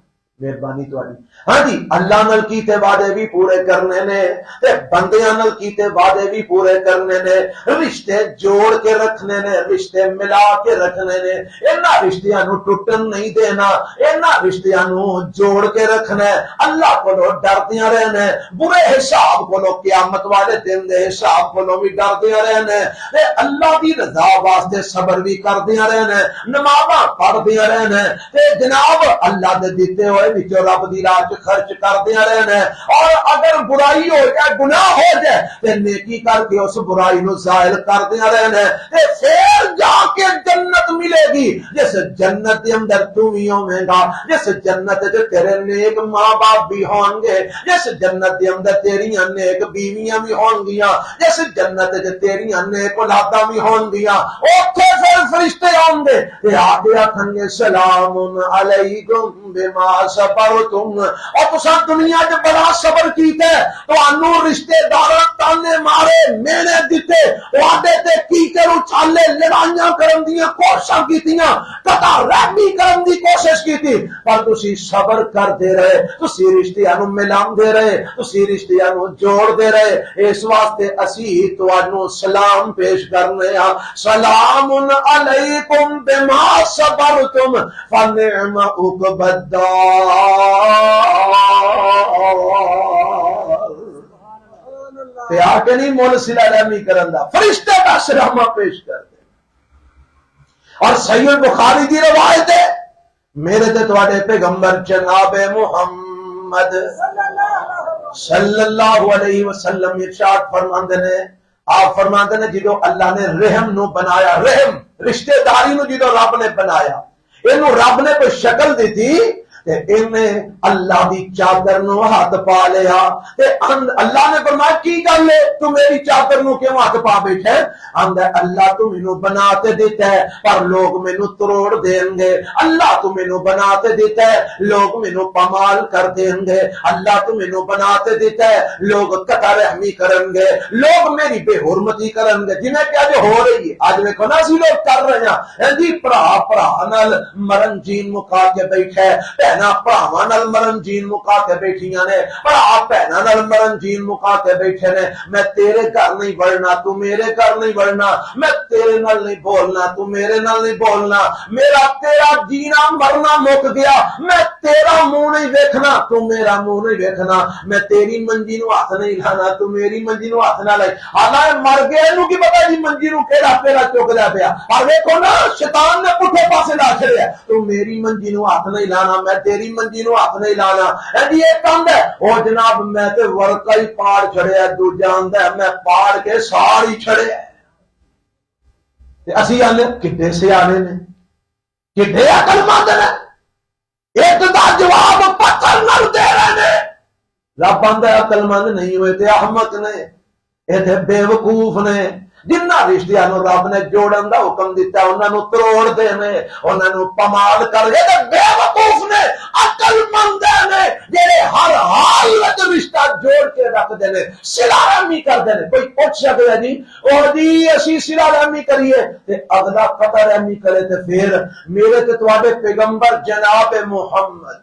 مہربانی تہاڈی۔ ہاں جی، اللہ نال کیتے وعدے بھی پورے کرنے نے تے بندیاں نال کیتے وعدے بھی پورے کرنے نے، رشتے جوڑ کے رکھنے نے، رشتے ملا کے رکھنے نے، انہاں رشتیاں نو ٹوٹن نہیں دینا، انہاں رشتیاں نو جوڑ کے رکھنا ہے، اللہ کولو ڈردیاں رہنا ہے، برے حساب کولو قیامت والے دن دے حساب کولو بھی ڈردیاں رہنا ہے، تے اللہ دی رضا واسطے صبر بھی کردیاں رہنا ہے، نمازاں پڑھدیاں رہنا ہے، تے جناب اللہ دے دتے ہوئے وچوں رب دی راہ وچ خرچ کردیاں رہنا ہے، اور اگر برائی ہو جائے گناہ ہو جائے تے نیکی کر کے اس برائی نو زائل کردیاں رہنا ہے، تے پھر جا کے جنت ملے گی، جس جنت دے اندر تو بھی ہوویں گا، جس جنت وچ تیرے نیک ماں باپ بھی ہون گے، جس جنت دے اندر تیریاں نیک بیویاں بھی ہون گیاں، جس جنت وچ تیریاں نیک اولاداں بھی ہون گیاں، اوتھے پھر فرشتے آؤں گے تے آکے آکھن گے سلام علیکم بما صبرتم، اور تساں دنیا وچ بڑا صبر کیتا ہے، تانوں رشتے داراں تانے مارے مینے دتے، تواڈے تے کیکر اچھالے لڑائیاں کرن دیاں کوششاں کیتیاں، قطع رحمی کرن دی کوشش کیتی، پر تسی صبر کردے رہے، تسی رشتیاں نوں ملاندے رہے، تسی رشتیاں نوں جوڑدے رہے، اس واسطے اسی تانوں سلام پیش کرنے ہاں، سلام علیکم بما صبرتم فنعم عقبی الدار۔ تے آ کے نہیں مول صلہ رحمی کرن دا، فرشتے دا سلامہ پیش کر دے۔ اور صحیح بخاری دی روایت ہے، میرے تے تواڈے پیغمبر جناب محمد صلی اللہ علیہ وسلم ارشاد فرماندے نے، آپ فرماندے نے جدو اللہ نے رحم نو بنایا، رحم رشتے داری نو جدو رب نے بنایا، اینو رب نے کوئی شکل دیتی تے انہیں اللہ دی چادر نو ہاتھ پا لیا، تے اللہ نے فرمایا کی گل ہے تو میری چادر نو کیوں ہاتھ پا بیٹھا ہے؟ آندا اللہ تو مینوں بنا تے دیتا ہے پر لوگ مینوں تروڑ دین گے، اللہ تو مینوں بنا تے دیتا ہے لوگ مینوں پامال کر دین گے، اللہ تو مینوں بنا تے دیتا ہے لوگ قطع رحمی کرن گے، لوگ میری بے حرمتی کرن گے، جنہیں کہ اج ہو رہی ہے، اج ویکھو نا اسی لوگ کر رہے ہیں جی، بھرا بھرا نال مرن جین مکا کے بیٹھا ہے، بہنا ਭਰਾਵਾਂ ਨਾਲ ਮਰਨ ਜੀਣ ਮੁਕਾ ਕੇ ਬੈਠੀਆਂ ਨੇ, ਭਰਾ ਭੈਣਾਂ ਨਾਲ ਮਰਨ ਜੀਣ ਮੁਕਾ ਕੇ ਬੈਠੇ ਨੇ। ਮੈਂ ਤੇਰੇ ਘਰ ਨਹੀਂ ਵੜਨਾ, ਤੂੰ ਮੇਰੇ ਘਰ ਨਹੀਂ ਵੜਨਾ, ਮੈਂ ਤੇਰੇ ਨਾਲ ਨਹੀਂ ਬੋਲਣਾ, ਤੂੰ ਮੇਰੇ ਨਾਲ ਨਹੀਂ ਬੋਲਣਾ, ਮੇਰਾ ਤੇਰਾ ਜੀਣਾ ਮਰਨਾ ਮੁੱਕ ਗਿਆ, ਮੈਂ ਤੇਰਾ ਮੂੰਹ ਨਹੀਂ ਵੇਖਣਾ, ਤੂੰ ਮੇਰਾ ਮੂੰਹ ਨਹੀਂ ਵੇਖਣਾ, ਮੈਂ ਤੇਰੀ ਮੰਜੀ ਨੂੰ ਹੱਥ ਨਹੀਂ ਲਾਣਾ, ਤੂੰ ਮੇਰੀ ਮੰਜੀ ਨੂੰ ਹੱਥ ਨਾ ਲਾਈ। ਹਾਲਾਂ ਮਰ ਗਿਆ, ਇਹਨੂੰ ਕੀ ਪਤਾ ਜੀ ਮੰਜੀ ਨੂੰ ਕਿਹੜਾ ਪਹਿਲਾ ਚੁੱਕਦਾ ਪਿਆ। ਪਰ ਵੇਖੋ ਨਾ, ਸ਼ੈਤਾਨ ਨੇ ਪੁੱਠੇ ਪਾਸੇ ਲਾ ਛੜਿਆ, ਤੂੰ ਮੇਰੀ ਮੰਜੀ ਨੂੰ ਹੱਥ ਨਹੀਂ ਲਾਣਾ, ਮੈਂ ਤੇਰੀ ਮੰਜੀ ਨੂੰ ਹੱਥ ਨਹੀਂ ਲਾਣਾ। ਜੀ ਇਹ ਕੰਮ ਹੈ। ਉਹ ਜਨਾਬ ਮੈਂ ਤੇ ਵਰਕਾ ਹੀ ਪਾੜ ਛੜਿਆ, ਦੂਜਾ ਆਂਦਾ ਮੈਂ ਪਾੜ ਕੇ ਸਾਰ ਹੀ ਛੜਿਆ। ਤੇ ਅਸੀਂ ਆਨੇ ਕਿੱਡੇ ਸਿਆਣੇ ਨੇ, ਕਿੱਡੇ ਅਕਲਮੰਦ ਨੇ, ਇੱਕ ਦਾ ਜਵਾਬ ਪੱਥਰ ਨਾਲ ਦੇ ਰਹੇ ਨੇ। ਰੱਬ ਆਂਦਾ ਅਕਲਮੰਦ ਨਹੀਂ ਹੋਏ ਤੇ ਅਹਮਕ ਨੇ, ਇਹ ਤੇ ਬੇਵਕੂਫ ਨੇ। ਜਿਨ੍ਹਾਂ ਰਿਸ਼ਤਿਆਂ ਨੂੰ ਰੱਬ ਨੇ ਜੋੜਨ ਦਾ ਹੁਕਮ ਦਿੱਤਾ ਉਹਨਾਂ ਨੂੰ ਤੋੜਦੇ ਨੇ, ਉਹਨਾਂ ਨੂੰ ਪਮਾਲ ਕਰਦੇ ਤੇ ਬੇਵਕੂਫ ਨੇ। ਅਕਲਮੰਦ ਨੇ ਜਿਹੜੇ ਹਰ ਹਾਲ ਵਿੱਚ ਰਿਸ਼ਤਾ ਜੋੜ ਕੇ ਰੱਖਦੇ ਨੇ, ਸਿਲਾ ਰਹਿਮੀ ਕਰਦੇ ਨੇ। ਕੋਈ ਪੁੱਛ ਸਕਦਾ ਜੀ ਉਹ ਜੀ ਅਸੀਂ ਸਿਲਾ ਰਹਿਮੀ ਕਰੀਏ ਤੇ ਅਗਲਾ ਕਤਰ ਰਹਿਮੀ ਕਰੇ ਤੇ ਫਿਰ ਮੇਰੇ ਤੇ ਤੁਹਾਡੇ ਪੈਗੰਬਰ ਜਨਾਬ ਮੁਹੰਮਦ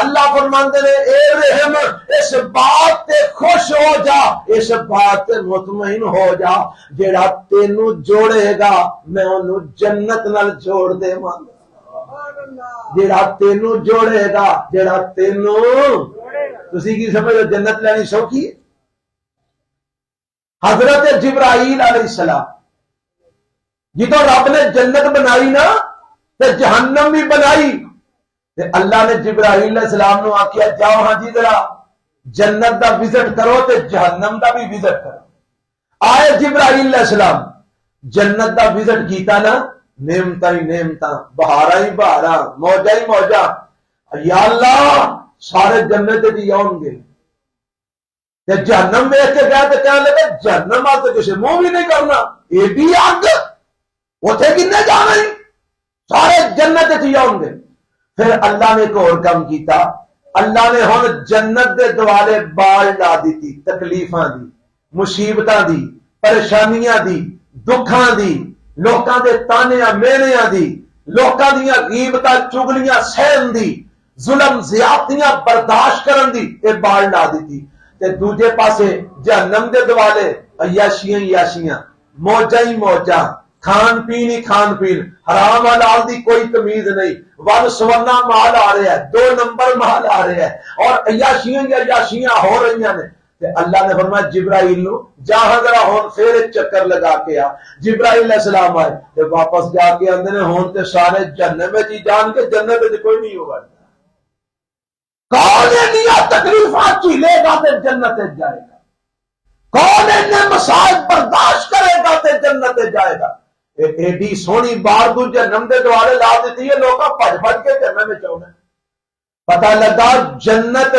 اللہ فرماندے نے اے رحم اس بات تے خوش ہو جا، اس بات تے مطمئن ہو جا، جیڑا تینوں جوڑے گا میں انہوں جنت نال جوڑ دے مان، جیڑا تینوں جوڑے گا، جیڑا تینوں، تسی کی سمجھو جنت لینی سوکھی ہے؟ حضرت جبرائیل علیہ السلام جدو رب نے جنت بنائی نا تے جہنم بھی بنائی، تے اللہ نے جبرائیل علیہ السلام نو آکھیا جاؤ ہاں جی ذرا جنت دا وزٹ کرو تے جہنم دا بھی وزٹ کرو۔ آئے جبرائیل علیہ السلام جنت دا وزٹ کیتا نا، نعمتاں ہی نعمتاں، بہاراں ہی بہاراں، موجاں ہی موجاں، یا اللہ سارے جنت دی آؤں گے۔ تے جہنم ویکھ کے گیا تے کہنے لگے جہنم آ تو کسی منہ بھی نہیں کرنا، ایڈی اگ اوتھے کنے جانا ہی، سارے جنت دی آؤں گے۔ پھر اللہ نے ایک اور کام کیتا، اللہ نے ہن جنت دے دوالے بال لا دیتی، تکلیفاں دی، مصیبتاں دی، پریشانیاں دی، دکھاں دی، لوکاں دے تانیاں مینیاں دی، لوکاں دیاں غیبتاں چگلیاں سہن دی، ظلم زیادتیاں برداشت کرن دی، اے بال لا دیتی۔ تے دوجے پاسے جہنم دے دوالے عیاشیاں عیاشیاں، موجاں ہی موجاں، کھان پین ہی کھان پین، حرام حلال دی کوئی تمیز نہیں، ون سونا مال آ رہا ہے، 2 نمبر مال آ رہا ہے، اور عیاشیاں عیاشیاں ہو رہی ہیں۔ تے اللہ نے فرمایا جبرائیل نو جہاں ذرا ہون پھر ایک چکر لگا کے آ۔ جبرائیل علیہ السلام آئے تے واپس جا کے آندے نے ہون تے سارے جہنم وچ ہی جان کے جنت وچ کوئی نہیں ہوگا۔ کون انہاں تکلیفاں جھیلے گا تے جنت وچ جائے گا؟ کون انہیں مسائل برداشت کرے گا تے جنت وچ جائے گا؟ ایڈی سونی بار تو جہنم دے دوالے لا دیتی ہے، لوگ بھج بھج کے جہنم وچ آਉਣਾ۔ پتہ لگا جنت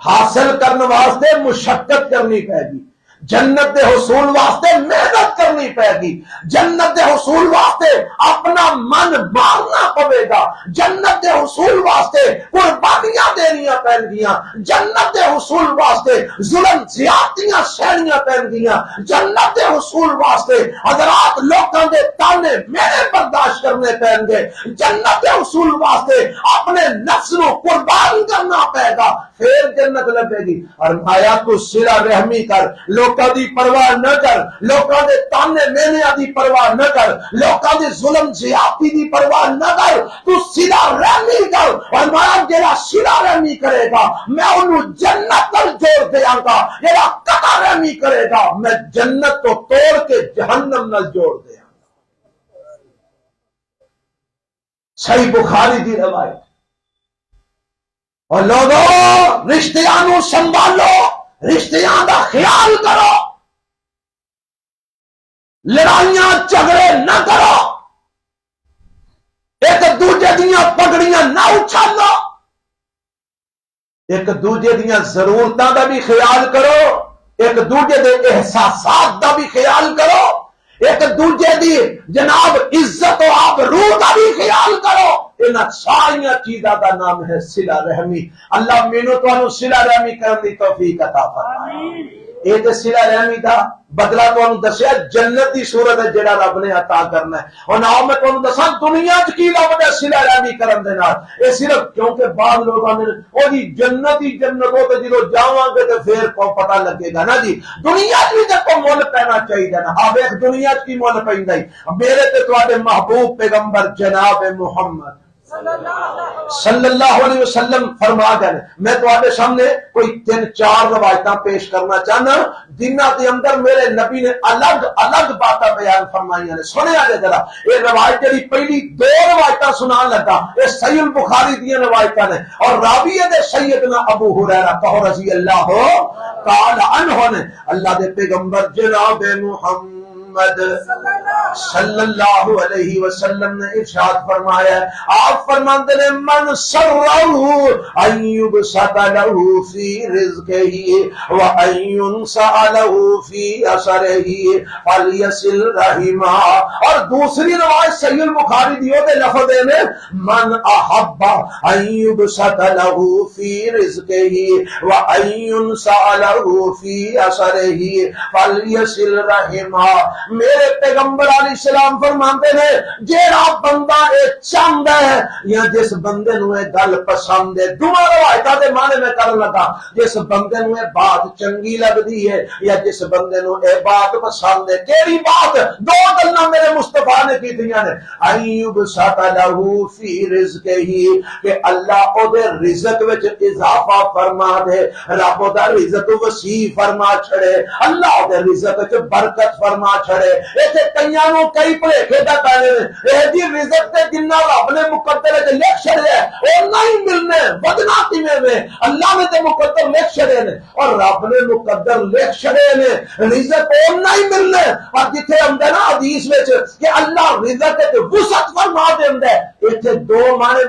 حاصل کرنے واسطے مشقت کرنی پے گی، جنت دے حصول واسطے محنت کرنی پے گی، جنت دے حصول واسطے اپنا من مارنا پوے گا، جنت دے حصول واسطے قربانیاں دینیاں پین گیاں، جنت دے حصول واسطے ظلم زیادتیاں سہنیاں پین گیاں، جنت دے حصول واسطے حضرات لوکاں دے تانے میرے برداشت کرنے پین گے، جنت دے حصول واسطے اپنے نفس نو قربان کرنا پے گا، پھر جنت لبے گی۔ اور آیا تو صلہ رحمی کر، لوکاں دی پرواہ نہ کر، لوکاں دے تانے مینیاں دی پرواہ نہ کر، لوکاں دے ظلم زیادتی دی پرواہ نہ کر، تو صلہ رحمی کر، اور میں جڑا صلہ رحمی کرے گا میں انہوں جنت تل جوڑ دیاں گا، جڑا قطع رحمی کرے گا میں جنت تو توڑ کے جہنم نال جوڑ دیاں گا۔ صحیح بخاری دی روایت۔ اور لوگوں رشتیاں نو سنبھالو، رشتیاں دا خیال کرو، لڑائیاں جھگڑے نہ کرو، ایک دوجے دیاں پگڑیاں نہ اچھالو، ایک دوجے دیاں ضرورتاں دا بھی خیال کرو، ایک دوجے دے احساسات دا بھی خیال کرو، ایک دوجے دی جناب عزت و آبرو دا بھی خیال کرو۔ انہاں ساری چیزاں دا نام ہے صلہ رحمی۔ اللہ مینوں تانوں صلہ رحمی کرن دی توفیق عطا فرمائے۔ یہ تے صلہ رحمی دا بدلہ تانوں دسیا جنت دی صورت ہے جڑا رب نے عطا کرنا ہے۔ اور نہ میں تانوں دساں دنیا وچ کی لبدا صلہ رحمی کرن دے نال، اے صرف کیونکہ بعض لوگاں نے او دی جنت ہی جنت ہو تے جدوں جاواں گے تے پھر کو پتہ لگے گا نا جی دنیا وچ تے کو مول پینا چاہیے نا۔ ہاں ویکھ دنیا وچ کی مول پیندا ہے، میرے تے تواڈے محبوب پیغمبر جناب محمد صلی اللہ علیہ وسلم فرما گئے۔ میں تواڈے سامنے کوئی 3-4 روایتاں پیش کرنا چاہنا جنہاں دے اندر میرے نبی نے الگ الگ باتاں بیان فرمائیاں نے۔ سنیا جے ذرا یہ روایت جڑی پہلی 2 روایتاں سنان لگا یہ صحیح البخاری دی روایتاں نے، اور راوی دے سیدنا ابو ہریرہ کہو رضی اللہ تعالی عنہ نے اللہ دے پیغمبر جناب محمد صلی اللہ علیہ وسلم نے ارشاد فرمایا، آپ فرماتے ہیں من سرہ ان یبسط لہ فی رزقہ و ان ینسع لہ فی اثرہ فلیصل رحمہ۔ اور دوسری روایت صحیح البخاری دیو دے لفظ میں من احب ان یبسط لہ فی رزقہ و ان ینسع لہ فی اثرہ فلیصل رحمہ۔ میرے پیغمبر علیہ السلام فرماتے ہیں جیڑا بندہ اے چاہندا ہے یا جس بندے نو اے گل پسند ہے، دونوں روایتاں دے معنی میں کرن لگا، جس بندے نو اے بات چنگی لگدی ہے یا جس بندے نو اے بات پسند ہے، کیڑی بات؟ دو گلاں میرے مصطفیٰ نے کیتیاں نے، ایوب سات لہو فی رزقہ، کہ اللہ او دے رزق وچ اضافہ فرما دے، رب او دا رزق وسیع فرما چھڑے، اللہ او دے رزق وچ برکت فرما چھڑے۔ ایتھے کئیاں نو کئی بھلیکے دا پہلے اے دی رزق تے جنہ رب نے مقدر وچ لکھ چھڑیا اونا ہی ملنے، ودنا کیویں وے؟ اللہ نے تے مقدر لکھ چھڑے نے اور رب نے مقدر لکھ چھڑے نے، رزق اونا ہی ملنے۔ اور جتھے آندا نا حدیث وچ کہ اللہ رزق تے وسعت فرما دیندا ہے، ایتھے دو معنی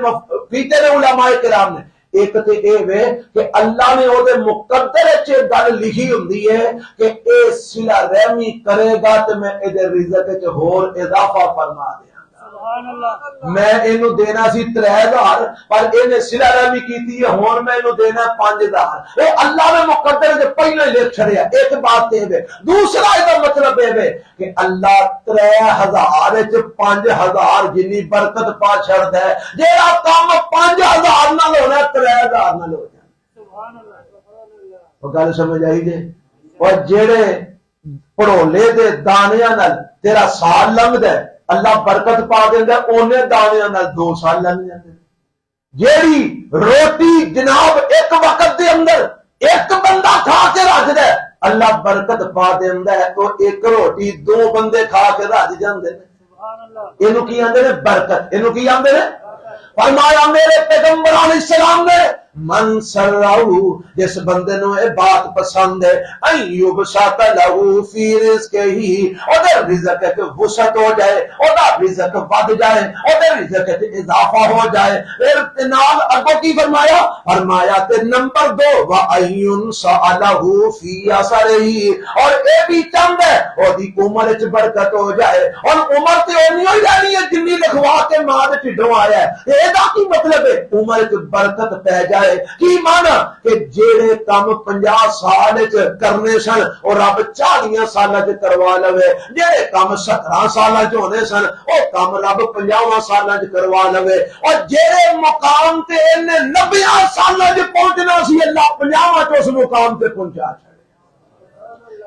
کیتے نے علماء کرام نے۔ ایک تے اے وے کہ اللہ نے او دے مقدر وچ گل لکھی ہوندی ہے کہ اے صلہ رحمی کرے گا تے میں اے دے رزق وچ ہور اضافہ فرما دیاں گا، میں اینو دینا سی 3000 پر اینے صلہ رحمی کیتی ہے ہن میں اینو دینا 5000، اے اللہ نے مقدر وچ پہلے لکھ چھڑیا۔ ایک بات تے وے، دوسرا اے دا مطلب اے وے کہ اللہ 3000 وچ 5000 جنی برکت پا چھڑدا ہے، جیڑا کام 5000 نال ہونا 3000 نال ہو جائے۔ سبحان اللہ، وہ گل سمجھ آئی جے؟ اور جیڑے پڑھولے دے دانیاں نال تیرا سال لنگدا ہے اللہ برکت پا دیندا ہے، اونے دانیاں نال 2 سال لنگ جاندے۔ جیڑی روٹی جناب ایک وقت دے اندر ایک بندہ کھا کے رکھدا ہے اللہ برکت پا دیندا ہے، تو ایک روٹی 2 بندے کھا کے رکھ جاندے نے۔ اینو کی آندے نے؟ برکت۔ اینو کی آندے نے؟ فرمایا میرے پیغمبر علیہ السلام نے من سرہو، جس بندے نو اے بات پسند ہے، ایوب سات لہو فی رزقہ، او دے رزق تے وسعت ہو جائے، او دا رزق ود جائے، او دے رزق تے اضافہ ہو جائے۔ پھر نال اگوں کی فرمایا؟ فرمایا تے نمبر 2 و ایون سالہو فی اسرہ، اور اے بھی چاہندا ہے او دی عمر وچ برکت ہو جائے، اور عمر تے اونی ہی رہنی ہے جنی لکھوا کے ماں دے ٹھڈوں آیا ہے۔ اے دا کی مطلب ہے؟ عمر وچ برکت پے جائے۔ کی مانا کہ جیڑے کام 50 سال کرنے سن اور رب 40 سال کروا لوے، جیڑے کام 17 سال ہونے سن وہ کام رب 50 سال کروا لوے، اور جیڑے مقام تے 90 سال پہنچنا سی اللہ 50 اس مقام تے پہنچا چھڑے۔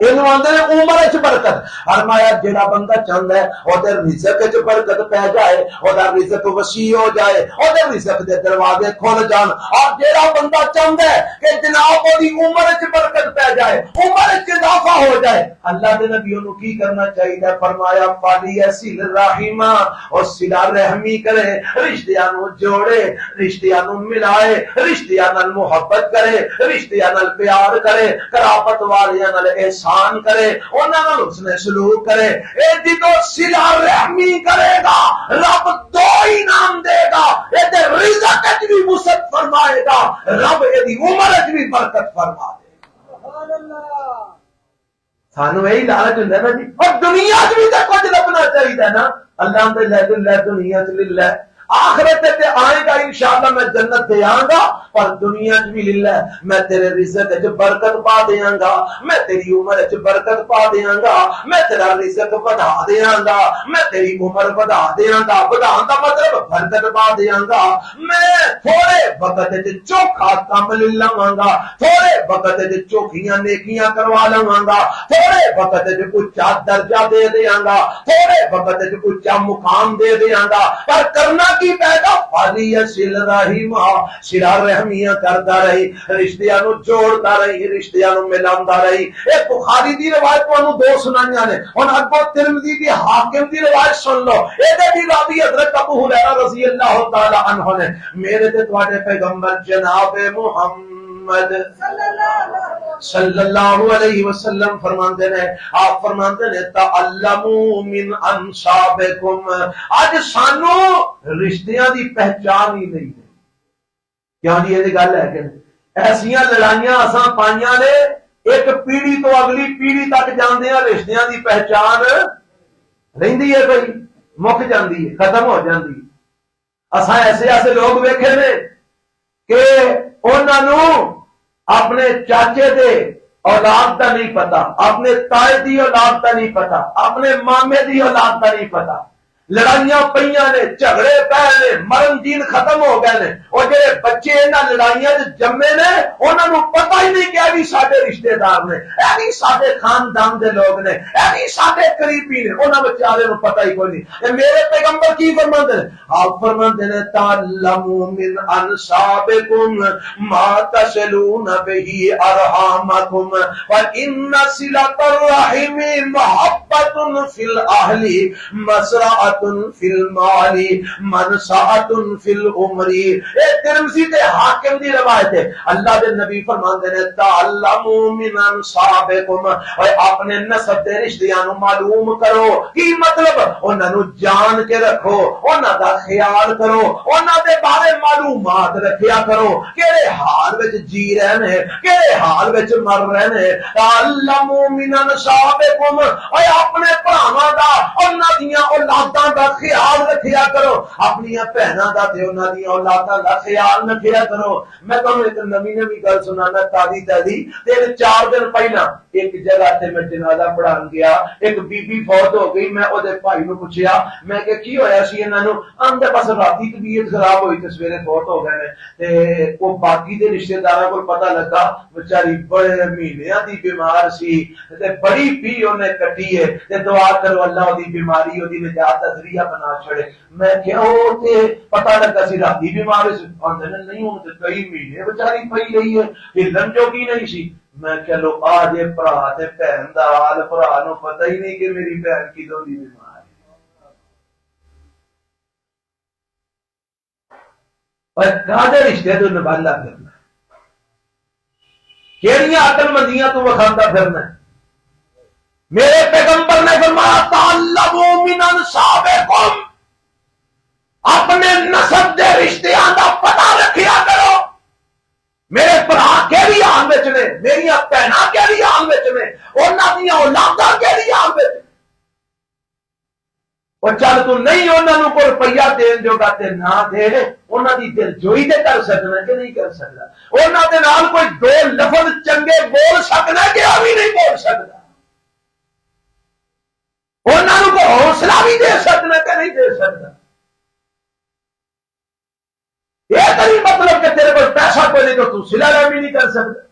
اینو آندے نے عمر وچ برکت۔ فرمایا جیڑا بندہ چاہندا ہے او دے رزق وچ برکت پے جائے، او دا رزق وسیع ہو جائے، او دے رزق دے دروازے کھل جان، اور جیڑا بندہ چاہندا ہے کہ جناب او دی عمر وچ برکت پے جائے، عمر وچ اضافہ ہو جائے، اللہ دے نبی نو کی کرنا چاہیے؟ فرمایا فلیصل الرحم، اور صلہ رحمی کرے، رشتیاں نو جوڑے، رشتیاں نو ملائے، رشتیاں نال محبت کرے، رشتیاں نال پیار کرے، قرابت والیاں نال احسان کرے، انہاں نال حسن سلوک کرے۔ اے جدو صلہ رحمی کرے گا رب 2 انعام دے گا، اے تے رزق وچ بھی وسعت فرمائے گا، رب اے دی عمر وچ بھی برکت فرما دے گا۔ سبحان اللہ۔ سانو یہی لالچ ہوندا ہے نا جی، اور دنیا وچ بھی تے کچھ لبنا چاہیے نا۔ اللہ دے لے دنیا وچ للہ، آخرت تے آئے گا انشاءاللہ میں جنت دے آؤں گا، پر دنیا وچ بھی للہ میں تیرے رزق وچ برکت پا دیاں گا، میں تیری عمر وچ برکت پا دیاں گا، میں تیرا رزق بڑھا دیاں گا، میں تیری عمر بڑھا دیاں گا۔ بڑھان دا مطلب برکت پا دیاں گا، میں تھوڑے وقت وچ چوکھا کم لے لواں گا، تھوڑے وقت وچ چوکھیاں نیکیاں کروا لواں گا، تھوڑے وقت وچ اونچا درجہ دے دیاں گا، تھوڑے وقت وچ اونچا مقام دے دیاں گا، پر کرنا کی پیدا؟ فلیصل الرحم، صلہ رحمیاں کردا رہی، رشتیاں نو جوڑدا رہی، رشتیاں نو ملاندا رہی۔ اے بخاری دی روایت تانوں 2 سنائیاں نے، ہن اگوں ترمذی دی حاکم دی روایت سن لو۔ اے دے بھی راوی حضرت ابو ہریرہ رضی اللہ تعالی عنہ نے میرے تے تواڈے پیغمبر جناب محمد صلی اللہ علیہ وسلم فرماندے نے، آپ فرماندے نے تعلموا من انسابکم، اج سانو رشتیاں دی پہچان ہی نہیں ہے۔ کیوں جی؟ یہ گل ہے کہ ایسیاں لڑائیاں اساں پائیاں نے ایک پیڑھی تو اگلی پیڑھی تک جاندیاں رشتیاں دی پہچان رہندی ہے، بھائی مک جاندی ہے، ختم ہو جاندی ہے۔ اساں ایسے لوگ ویکھے نے کہ انہاں نوں اپنے چاچے دے اولاد کا نہیں پتا، اپنے تائے دی اولاد کا نہیں پتا، اپنے مامے دی اولاد کا نہیں پتا، لڑائیاں پئیاں نے، جھگڑے پے نے، مرن جین ختم ہو گئے نے، اور جڑے بچے انہاں لڑائیاں وچ جمے نے انہاں نوں پتہ ہی نہیں کہ اے بھی ساڈے رشتہ دار نے، اے بھی ساڈے خاندان دے لوگ نے، اے بھی ساڈے قریبی نے، انہاں بیچارے نوں پتہ ہی کوئی نہیں۔ تے میرے پیغمبر کی فرماندے نے؟ آپ فرماندے نے تعلموا من انسابکم ما تصلون به ارحامکم فان صلۃ الرحم محبۃ فی الاہل مسرعۃ فی المال منسعۃ فی العمر۔ اے ترمذی تے حاکم دی روایت ہے، اللہ دے نبی فرماندے نے تعلموا من انسابکم، اور اپنے نسب دے رشتیاں نوں معلوم کرو۔ کی مطلب؟ انہاں نوں جان کے رکھو، انہاں دا خیال کرو، انہاں دے بارے معلومات رکھیا کرو، کیڑے حال وچ جی رہے نے، کیڑے حال وچ مر رہے نے۔ تعلموا من انسابکم، اور اپنے بھراواں دا، انہاں دیاں اولاداں دا خیال رکھیا کرو، اپنی بہناں دا تے انہاں دیاں اولاداں دا خیال رکھیا کرو۔ میں تمہیں ایک نوی گل سنانا تازی 4 دن پہلا ایک جگہ تے میں جنازہ پڑھان گیا، ایک بی بی فوت ہو گئی، میں او دے بھائی نوں پوچھیا، میں کہ کی ہویا سی انہاں نوں؟ اندر بس راتی طبیعت خراب ہوئی تے سویرے فوت ہو گئے نے۔ تے او باقی دے رشتہ داراں کول پتہ لگا بیچاری بڑے مہینیاں دی بیمار سی تے بڑی پی اونے کٹی ہے، تے دعا کرو اللہ دی بیماری دی نجات دا ذریعہ بنا چھڑے۔ میں کہ او تے پتہ لگا سی راتی بیمار سی، اندر نہیں ہوں تے کئی مہینے بیچاری پئی رہی ہے، ہلن جوگی نہیں سی۔ میں کہ لو آج بھرا تے بہن دا حال، بھرا نوں پتہ ہی نہیں کہ میری بہن کدوں دی بیمار ہے۔ اور کادے رشتے تو نبھالا پھرنا، کیڑیاں عقل مندیاں تو وکھاندا پھرنا۔ میرے پیغمبر نے فرمایا تعلموا من انسابکم، اپنے نسب دے رشتیاں دا پتہ رکھیا کرو۔ میرے بھرا کیڑی حال وچ نے، میریاں بہناں کیڑی حال وچ نے، انہاں دیاں اولاداں کیڑی حال وچ۔ اور چل تو نہیں انہاں نوں کوئی روپیہ دین جوگا تے نہ دے، انہاں دی دل جوئی تے کر سکنا کہ نہیں کر سکتا؟ انہاں دے نال کوئی 2 لفظ چنگے بول سکنا کہ بھی نہیں بول سکتا؟ انہاں نوں کوئی حوصلہ بھی دے سکنا کہ نہیں دے سکتا؟ یہ تو نہیں مطلب کہ تیرے کو پیسہ کوئی نہیں تو صلہ رحمی نہیں کر سکتا۔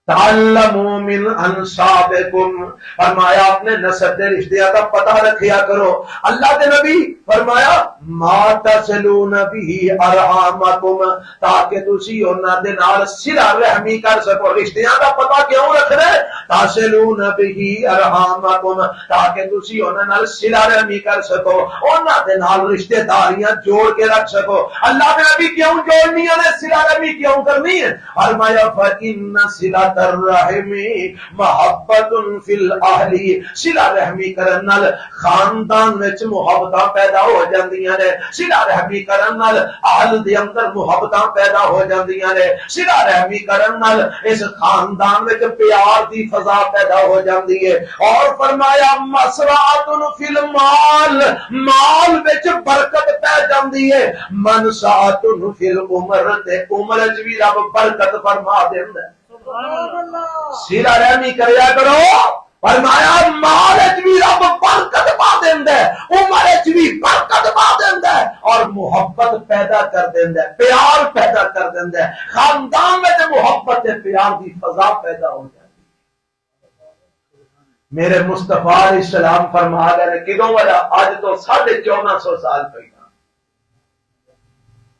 تعلموا من انسابکم، فرمایا اپنے نسب دے رشتیاں کا پتہ رکھیا کرو۔ اللہ دے نبی فرمایا ما تصلون به ارحامکم، تاکہ تسی انہاں دے نال صلہ رحمی کر سکو۔ رشتیاں کا پتہ کیوں رکھنا ہے؟ تصلون به ارحامکم، تاکہ تسی انہاں نال صلہ رحمی کر سکو، انہاں دے نال رشتہ داریاں جوڑ کے رکھ سکو۔ اللہ دے نبی کیوں جوڑنی ہے، صلہ رحمی کیوں کرنی ہے؟ فرمایا فإن صلہ الرحمی محبت فی الاہل، صلہ رحمی کرن نال خاندان وچ محبتاں پیدا ہو جاندیاں نے، صلہ رحمی کرن نال اہل دے اندر محبتاں پیدا ہو جاندیاں نے، صلہ رحمی کرن نال اس خاندان وچ پیار دی فضا پیدا ہو جاندی ہے۔ اور فرمایا مسرعۃ فی المال، مال وچ برکت پہ جاندی ہے، منسعۃ فی العمر، تے عمر وچ بھی رب برکت فرما دیندا ہے۔ صلہ رحمی کریا کرو، فرمایا مال وچ بھی رب برکت پا دیندا ہے، عمر وچ بھی برکت پا دیندا ہے، اور محبت پیدا کر دیندا ہے، پیار پیدا کر دیندا ہے۔ خاندان وچ محبت تے پیار دی فضا پیدا ہو جاتی ہے۔ میرے مصطفیٰ علیہ السلام فرما گئے کدوں والا؟ آج تو 1450 سال پہلا۔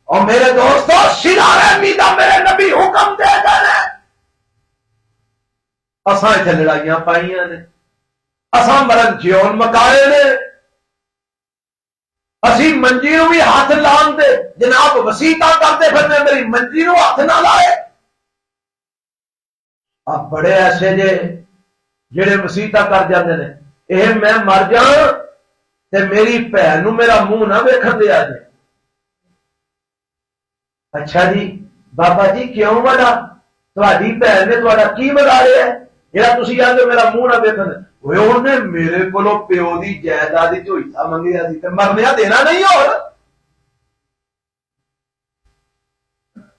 اور میرے دوستو صلہ رحمی دا میرے نبی حکم دے گئے، اساں اتنے لڑائیاں پائیاں نے، اساں مرن جیون مکائے نے، اسی منجی نو بھی ہاتھ لان دے جناب وسیعتاں کرتے پھرنے، میری منجی نو ہاتھ نہ لائے۔ اب بڑے ایسے جڑے وسیعتاں کر جاندے نے، اے میں مر جاں تے میری بہن نو میرا منہ نہ ویکھن دیا جے۔ اچھا جی بابا جی کیوں بڑا؟ تہاڈی بہن نے تہاڈا کی بگاڑیا ہے جڑا تسی آندے میرا منہ نہ ویکھن؟ اوے اونے میرے کولوں پیو دی جائیداد چوں حصہ منگیا سی تے مرنیا دینا نہیں اور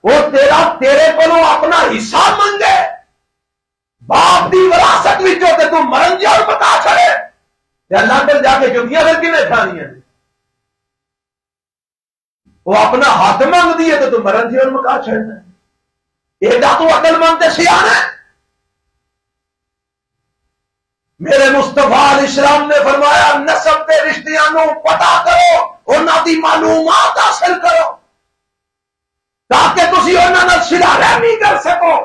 وہ تیرے کولوں اپنا حصہ منگے باپ دی وراثت وچوں تے تو مرن جا اور بتا چھڑے تے اللہ کول جا کے جتیاں پھر کنے کھانیاں وہ اپنا ہاتھ مانگ دیے تو مرن جی اور مکا چھڑنا ایڈا تو عقل مند تے سیاںا ہے۔ میرے مصطفیٰ علیہ السلام نے فرمایا نسب تے رشتیاں نو پتا کرو انہاں دی معلومات حاصل کرو تاکہ تسی انہاں نال صلہ رحمی کر سکو،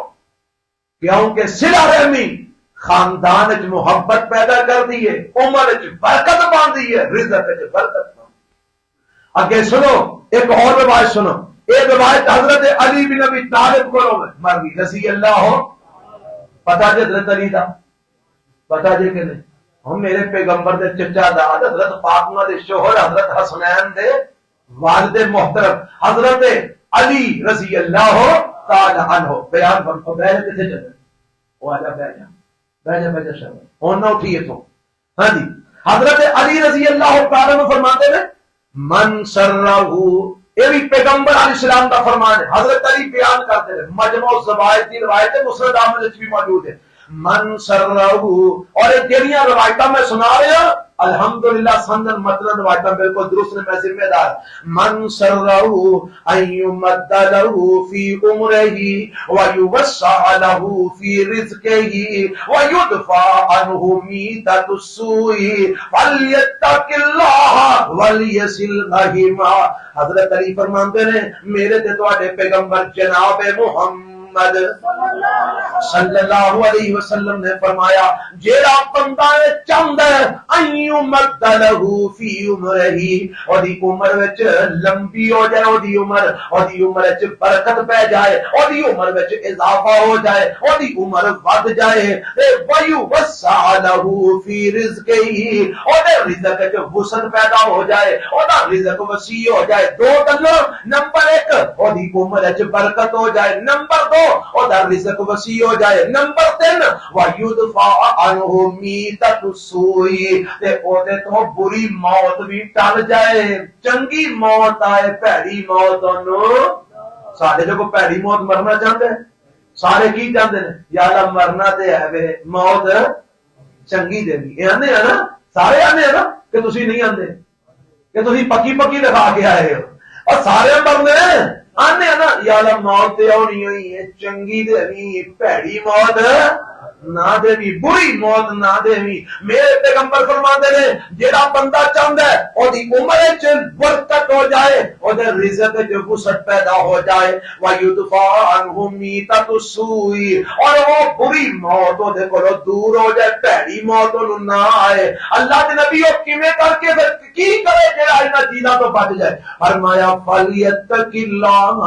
کیونکہ صلہ رحمی خاندان وچ محبت پیدا کر دی ہے، عمر وچ برکت پاندی ہے، رزق وچ برکت پاندی۔ اگے سنو ایک اور روایت سنو، یہ روایت حضرت علی بن ابی طالب کو مرضی رضی اللہ ہو، پتہ جے حضرت علی دا پتہ جے کہ نہیں، ہم میرے پیغمبر دے چچا داد حضرت فاطمہ دے شوہر حضرت حسنین دے والد محترم حضرت علی رضی اللہ تعالی عنہ بیان فرماتے بیٹھ کتے چلے وہ آجا بیٹھ جا شاہ ہن نہ اٹھیے تو ہاں جی حضرت علی رضی اللہ تعالی عنہ فرماتے ہیں من سرہ، یہ بھی پیغمبر علیہ السلام کا فرمان ہے، حضرت علی بیان کرتے ہیں، مجموع الزوائد کی روایت ہے، مسند احمد وچ بھی موجود ہے، من سرہ، اور یہ جڑیاں روایتاں میں سنا رہا ہوں الحمدللہ سندن مطلب روایتاں بالکل درست نے، میں ذمہ دار، من سرہ ان یمد لہ فی عمرہ ویوسع لہ فی رزقہ ویدفع عنہ میتۃ السوء فلیتق اللہ ولیصل رحمہ۔ حضرت علی فرماتے ہیں میرے تے تواڈے پیغمبر جناب محمد صلی اللہ علیہ وسلم نے فرمایا جیڑا بندہ چاہندا ہے ایو مد لہ فی عمرہ اودی عمر وچ لمبی ہو جائے، اودی عمر وچ برکت پہ جائے، اودی عمر وچ اضافہ ہو جائے، اودی عمر ود جائے، تے ویو وسع لہ فی رزقہ، اودے رزق وچ وسعت پیدا ہو جائے، اودا رزق وسیع ہو جائے۔ دو گلاں، نمبر 1 اودی عمر وچ برکت ہو جائے، نمبر 2 اودا رزق وسیع ہو جائے، نمبر 3 وَيُدْفَعَ عَنْهُ مِيتَةُ السُّوءِ، تے اودے تو بری موت بھی ٹل جائے، چنگی موت آئے پیڑی موت انہوں سارے جو کو پیڑی موت مرنا چاہتے ہیں، سارے کی چاہتے ہیں یا اللہ مرنا تے ہے وے موت چنگی دے دی، یہ آنے ہیں نا سارے آنے ہیں نا کہ تسی نہیں آندے کہ تسی پکی پکی لکھا کے آئے ہو، اور سارے مرنے آنے نا یا اللہ موت تے آنی ہوئی ہے چنگی دے بھی پیڑی موت نہ دے بھی بری موت نہ دے بھی۔ میرے پیغمبر فرماتے ہیں جیڑا بندہ چاہتا ہے اور دی عمر وچ برکت ہو جائے، اور دے رزق وچ وسعت پیدا ہو جائے، وَيُدْفَعَ عَنْهُ مِيتَةُ السُّوءِ، اور وہ بری موت دے کولوں دور ہو جائے، پیڑی موت انہوں نہ آئے۔ اللہ دے نبی او کیویں کر کے پھر کی کرے جیڑا انہاں چیزاں تو بچ جائے؟ فرمایا فَلْيَتَّقِ اللَّهَ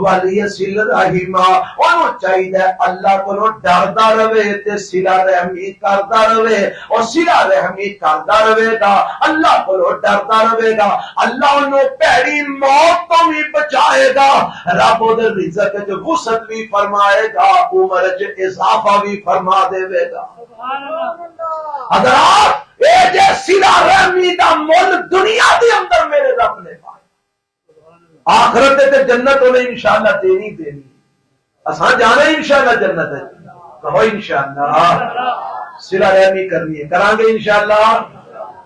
وَلْيَصِلْ رَحِمَهُ، انہوں چاہیے اللہ کولوں ڈردا رہے تے صلہ رحمی کردا رہے، اور صلہ رحمی کردا رہے گا اللہ کولوں ڈردا رہے گا، اللہ انہوں پیڑی موت تو بھی بچائے گا، رب دے رزق وچ وسعت بھی فرمائے گا، عمر وچ اضافہ بھی فرما دے گا۔ حضرات اے جے صلہ رحمی دا مول دنیا دے اندر میرے رب نے پایا، آخرت تے جنت انہیں انشاءاللہ دینی اساں جانا انشاءاللہ جنت ہے، کہو انشاءاللہ صلہ رحمی کرنی ہے، کران گے انشاءاللہ،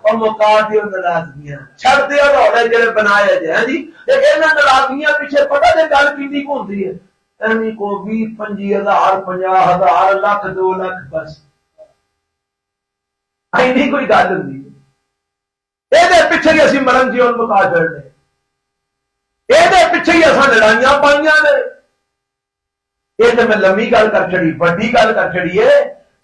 اور مکا دیو ناراضگیاں چھڑ دیو روڑے جڑے بنائے جائے ہیں جی، لیکن ناراضگیاں پیچھے پتہ دے گل کیندی ہوندی ہے اینی کو 20-25,000 50,000 لاکھ 2 لاکھ بس اینی کوئی گل ہوندی ہے، اے دے پیچھے ہی اسی مرن جیون مکا چھڑنے، اے دے پیچھے ہی اساں لڑائیاں پائیاں نے، یہ تو میں لمبی گل کر چھڑی بڑی گل کر چھڑی ہے،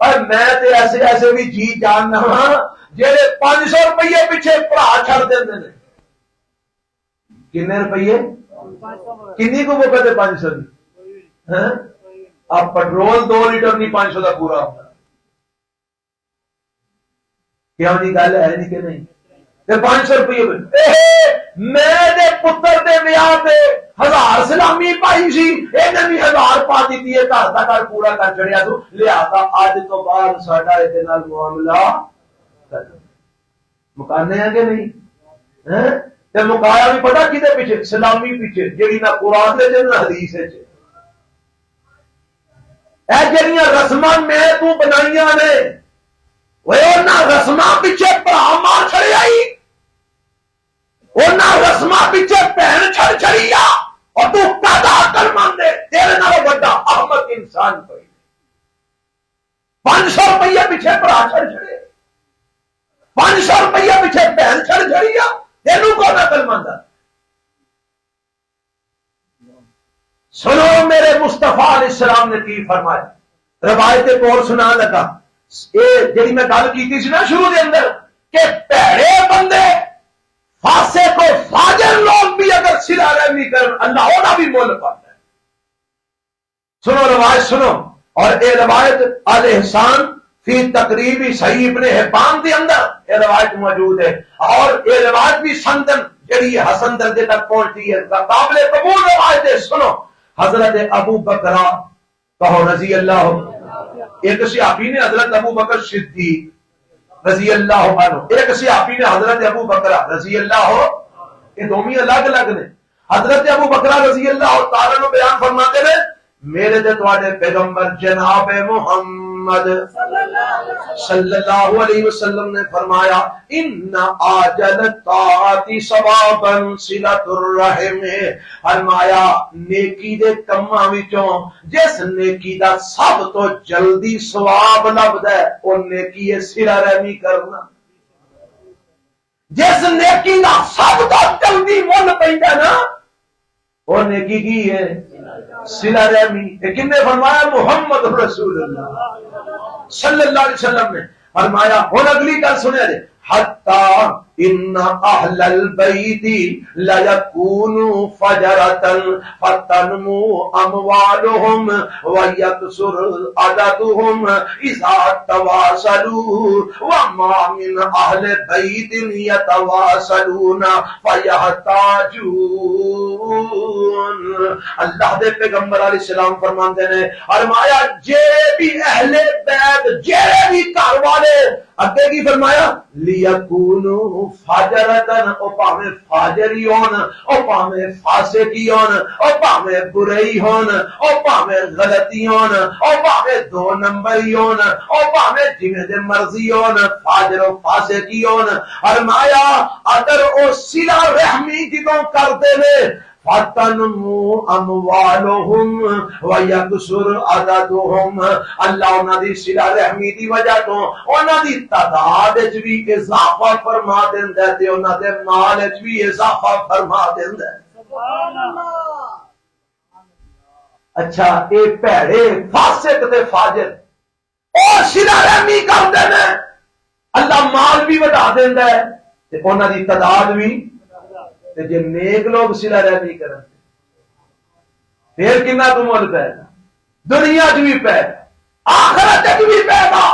اور میں تے ایسے بھی جی جاننا ہاں جڑے 500 روپیے پیچھے بھرا چھڑ دیندے نے، کنے روپیے کنی کو وہ کہتے 500 دی ہاں اب پٹرول 2 لیٹر نہیں 500 دا پورا ہوتا، کیوں جی گل ہے نہیں کہ نہیں؟ 500 روپیے میں دے پتر دے ویاہ تے 1000 سلامی پائی سی، انہیں بھی 1000 پا دیتی ہے، گھر دا گھر پورا کر چڑیا تو لہذا اج تو بعد ساڈا اے نال معاملہ مکانے ہیں کہ نہیں؟ تے مکایا بھی پتہ کدے پیچھے؟ سلامی پیچھے، جیڑی نہ قرآن دے نہ حدیث وچ، اے جڑیاں رسماں میں تو بنائیاں نے وہ رسماں پیچھے بھرا مار چھڑی آئی، انہاں رسماں پیچھے بہن چھڑ چھڑی آ، اور تو پیدا کر ماندے تیرے نال بڑا احمق انسان کوئی 500 روپیہ پیچھے بھرا چھڑ چھڑے، 500 روپیہ پیچھے بہن چھڑ چھڑی آ، تینوں کون عقل مند ہے؟ سنو میرے مصطفیٰ علیہ السلام نے کی فرمایا، روایت ایک اور سنا لگا، یہ جی میں گل کی سی نا شروع کے اندر کہ پیڑے بندے فاسق و فاجر لوگ بھی اگر صلہ رحمی کرن اللہ ہونا بھی مول پاتا ہے۔ سنو روایت سنو، اور یہ روایت الاحسان فی تقریبی صحیح ابن حبان کے اندر یہ روایت موجود ہے، اور یہ روایت بھی سندن جڑی حسن درجے تک پہنچتی ہے، قابل قبول روایت ہے۔ سنو حضرت ابو بکر کہو رضی اللہ، ایک صحابی نے حضرت ابو بکر صدیق رضی اللہ عنہ، ایک صحابی نے حضرت ابو بکر رضی اللہ، یہ دونوں الگ الگ نے۔ حضرت ابو بکر رضی اللہ تعالیٰ عنہ بیان فرماتے ہیں میرے تے تواڈے پیغمبر جناب محمد صلی اللہ علیہ وسلم نے فرمایا ان آجل طاعت ثوابا صلۃ الرحم، فرمایا نیکی دے کماں وچوں جس نیکی دا سب تو جلدی ثواب لبدا ہے او نیکی ہے صلہ رحمی کرنا۔ جس نیکی دا سب تو جلدی مل پیندا نا وہ نیکی کی ہے صلہ رحمی۔ لیکن نے فرمایا محمد رسول اللہ صلی اللہ علیہ وسلم نے فرمایا، اور اگلی گل سنیا جائے حتی ان اہل البیت لیکونوا فجرۃ فتنمو اموالہم ویکثر عددہم اذا تواصلوا وما من اہل بیت یتواصلون فیحتاجون۔ اللہ دے پیغمبر علیہ السلام فرماندے نے فرمایا جے بھی اہل بیت جے بھی گھر والے اگے کی فرمایا لیکونوا فاجرتن، او پاویں فاجری ہون، او پاویں فاسقی ہون، او پاویں برئی ہون، او پاویں غلطی ہون، او پاویں 2 نمبری ہون، او پاویں جویں دے مرضی ہون، فاجر و فاسقی ہون، فرمایا اگر او صلہ رحمی جدوں کردے نے فَتَنْمُو أَمْوَالُهُمْ وَيَكْثُرْ عَدَدُهُمْ، اللہ انہاں دی صلہ رحمی دی وجہ تو انہاں دی تعداد وچ بھی اضافہ فرما دیندا ہے تے انہاں دے مال وچ بھی اضافہ فرما دیندا ہے۔ سبحان اللہ۔ اچھا اے پیڑے فاسق تے فاجر او صلہ رحمی کردے نے، اللہ مال بھی وڈا دیندا ہے تے انہاں دی تعداد بھی، تے جے نیک لوگ صلہ رحمی کرن پھر کنا تو مول پے دنیا چ بھی پے آخرت چ بھی پے گا۔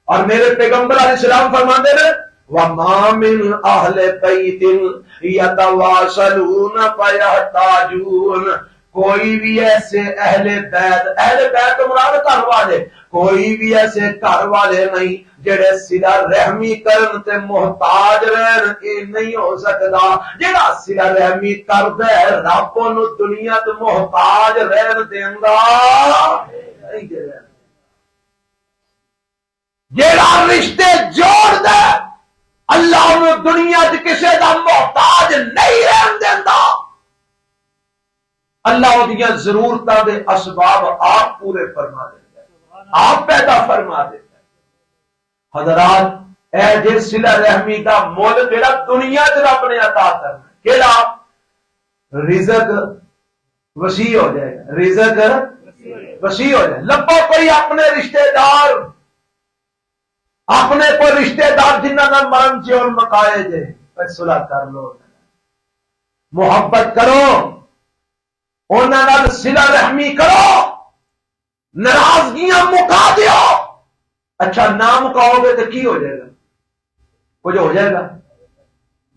اور میرے پیغمبر علیہ السلام فرماندے نے وَمَا مِنْ أَهْلِ بَيْتٍ يَتَوَاصَلُونَ فَيَحْتَاجُونَ، کوئی بھی ایسے اہل بیت مراد گھر والے، کوئی بھی ایسے گھر والے نہیں جڑے صلہ رحمی کرن تے محتاج رہن، یہ نہیں ہو سکتا۔ جڑا صلہ رحمی کردا ہے رب نو دنیا تے محتاج رہن دیندا نہیں دے۔ جڑا رشتے جوڑ دے اللہ نو دنیا تے کسے دا محتاج نہیں رہن دیندا، اللہ اودیاں ضرورتاں دے اسباب آپ پورے فرما دیتا ہے، آپ پیدا فرما دیتا ہے۔ حضرات اے جے صلہ رحمی دا مول جڑا دنیا تے رب نے عطا کرنا، کیڑا رزق وسیع ہو جائے گا، رزق وسیع ہو جائے۔ لبو کوئی اپنے رشتہ دار، اپنے کوئی رشتہ دار جنہاں نال مرن چ اور مکائے جے صلح کر لو، محبت کرو، انہاں نال صلہ رحمی کرو، ناراضگیاں مکا دیو۔ اچھا نہ مکاؤ گے تو کی ہو جائے گا؟ کچھ ہو جائے گا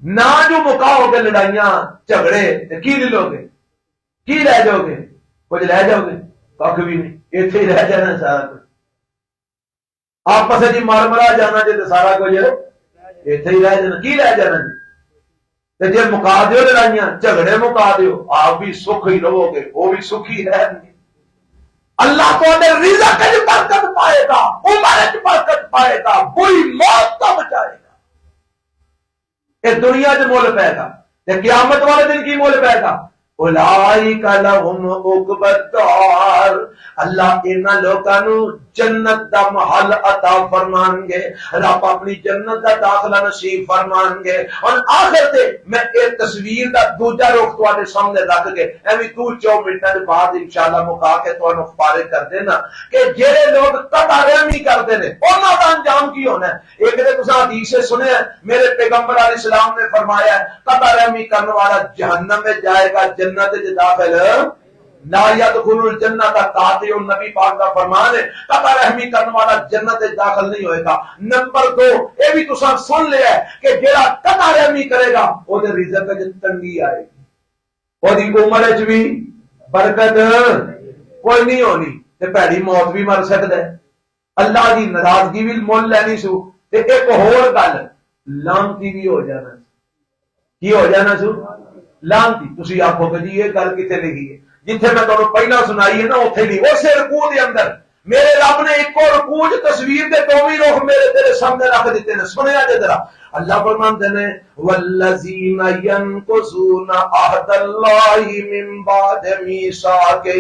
نہ، جو مکاؤ گے لڑائیاں جھگڑے تو کی لے لو گے؟ کی لے جاؤ گے؟ کچھ لے جاؤ گے؟ کھ بھی نہیں، ایتھے ہی رہ جانا سارا کچھ، آپس جی مار مرا جانا جی تو سارا کچھ ایتھے ہی رہ جانا، کی لے جانا جی؟ جی مکا دیو لڑائیاں جھگڑے مکا دیو، آپ بھی سکھ ہی رہو گے، وہ بھی سکھ ہی رہیں گے۔ اللہ تو رزق وچ برکت پائے گا، عمر وچ برکت پائے گا، بری موت تو بچائے گا۔ یہ دنیا وچ مول پائے گا، تے قیامت والے دن کی مول پائے گا؟ اولئک لہم عقبی الدار، اللہ انہاں لوکاں نو جنت دا محل عطا فرمان گے، رب اپنی جنت دا داخلہ نصیب فرمان گے۔ اور آخر تے میں ایک تصویر دا دوجا رخ تواڈے سامنے رکھ کے ایویں 2-4 منٹاں دے بعد انشاءاللہ مکا کے تانوں فارغ کر دینا کہ جڑے لوگ قطع رحمی کردے نے انہاں دا انجام کی ہونا ہے۔ ایک دے تساں حدیث سے سنیا ہے، میرے پیغمبر علیہ السلام نے فرمایا ہے قطع رحمی کرنے والا جہنم میں جائے گا، جنت وچ داخل لا يدخل الجنت قاطع، نبی پاک کا فرمان ہے قطع رحمی کرنے والا جنت وچ داخل نہیں ہوئے گا۔ نمبر 2 یہ بھی تساں سن لیا ہے کہ جڑا قطع رحمی کرے گا او دے رزق وچ تنگی آئے گی، او دی عمر وچ بھی برکت کوئی نہیں ہونی، تے بھڑی موت بھی مر سکدا ہے، اللہ دی ناراضگی بھی مول لینی سو، تے ایک ہور گل لعنتی بھی ہو جانا۔ کی ہو جانا سو؟ لعنتی۔ تسی آکھو کہ جی یہ گل کتے لکھی ہے؟ جتھے میں تمہیں پہلا سنائی ہے نا اتنے نہیں، اسے رکوع دے اندر میرے رب نے ایک اور رکوع تصویر دے دوویں رخ میرے تیرے سامنے رکھ دیتے ہیں۔ سنیا جے ذرا، اللہ فرماتے ہیں والذین ینقضون عہد اللہ من بعد میثاقہ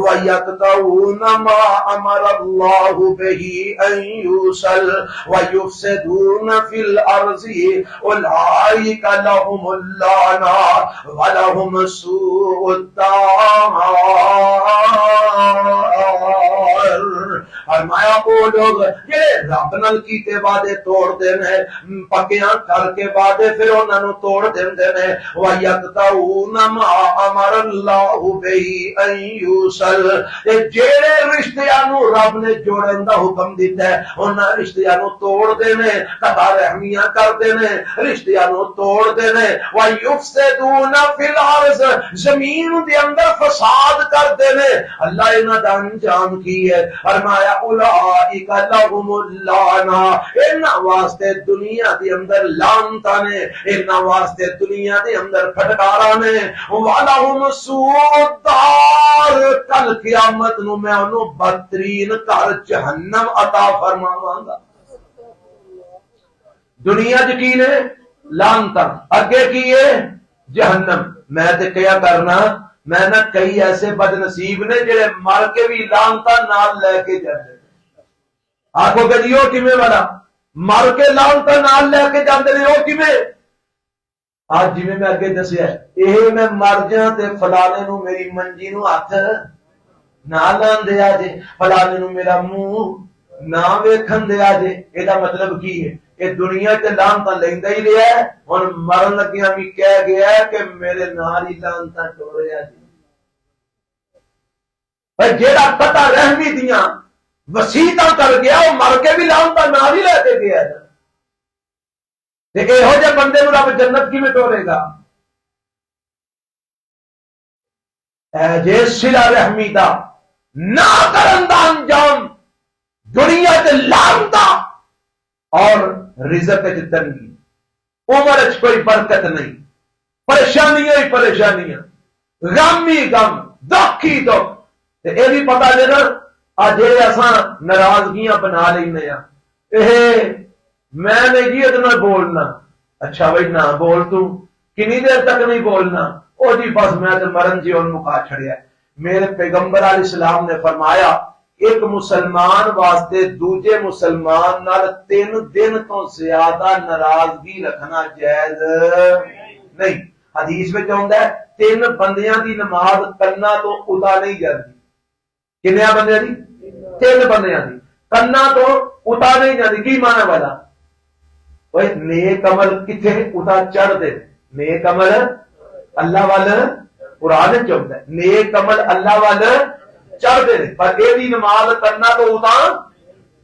ویقطعون ما امر اللہ بہ ان یوصل ویفسدون فی الارض اولئک لهم اللعنہ ولهم سوء الدار۔ فرمایا وہ لوگ جڑے رب نال کیتے وعدے توڑ دینے، پکیاں کر کے وعدے پھر انہاں نو توڑ دیندے نے، وَيَقْطَعُونَ مَا أَمَرَ اللَّهُ بِهِ أَن يُوصَلَ، جڑے رشتیاں نو رب نے جوڑن دا حکم دیتا ہے انہاں رشتیاں نو توڑ دینے، قطع رحمیاں کر دینے، رشتیاں نو توڑ دینے، وَيُفْسِدُونَ فِي الْأَرْضِ، زمین دے اندر فساد کر دینے۔ اللہ انہاں دا انجام کی ہے؟ فرمایا اولئک لهم اللعنہ، انہاں واسطے دنیا دے اندر لعنتاں نے، انہاں واسطے دنیا دے اندر پھٹکارا نے، وَلَهُمْ سُوءُ الدار، کل قیامت نو میں انہوں بدترین گھر جہنم عطا فرماواں گا۔ دنیا چ کی نے؟ لعنتاں، اگے کی ہے؟ جہنم۔ میں تے کیا کرنا، میں نہ کئی ایسے بد نصیب نے جڑے مر کے بھی لعنتاں نال لے کے جاندے۔ آکھو کہ جی وہ کیویں والا؟ مر کے لعنتاں نال لے کے جاندے نے، وہ کیویں؟ آج جی میں اگے دسیا یہ میں مر جاں تے فلانے نو میری منجی نو ہاتھ نہ لان دیا جے، فلانے نو میرا منہ نہ ویکھن دیا جے۔ یہ مطلب کی ہے؟ یہ دنیا تے لعنتاں لیندا ہی رہیا ہے، ہن مرن لگیاں بھی کہہ گیا ہے کہ میرے نال ہی لعنتاں ٹوریا جے۔ جیڑا قطع رحمی دیاں وسیعتاں کر گیا وہ مر کے بھی لعنتاں نال ہی لے کے گیا ہے۔ یہو جے بندے نو رب جنت کیویں ٹورے گا؟ جے صلہ رحمی دا نہ کرن دا انجام دنیا تے لعنتاں اور رزق وچ تنگی، عمر وچ کوئی برکت نہیں، پریشانیاں ہی پریشانیاں، غم ہی غم، دکھ ہی دکھ۔ تے اے بھی پتہ جے نا جے اساں ناراضگیاں بنا لینے ہاں، میں نہیں جی اتنا بولنا، اچھا بھائی نہ بول تو کنی دیر تک نہیں بولنا، او جی بس میں تو مرن جی ان مکا چھڑیا۔ میرے پیغمبر علیہ السلام نے فرمایا ایک مسلمان واسطے دوجے مسلمان نال 3 دن تو زیادہ ناراضگی رکھنا جائز نہیں۔ حدیث میں آندا ہے 3 بندیاں دی نماز کنا تو ادا نہیں جاندی۔ کنیا بندیاں دی؟ 3 بندیاں دی کنا تو ادا نہیں جاندی۔ کی معنی والا؟ نیک عمل کتھے اتا چڑھ دے، نیک عمل اللہ وال قرآن چاہتا ہے نیک عمل اللہ وال چڑھ دے، پر یہ نماز کرنا تو اتا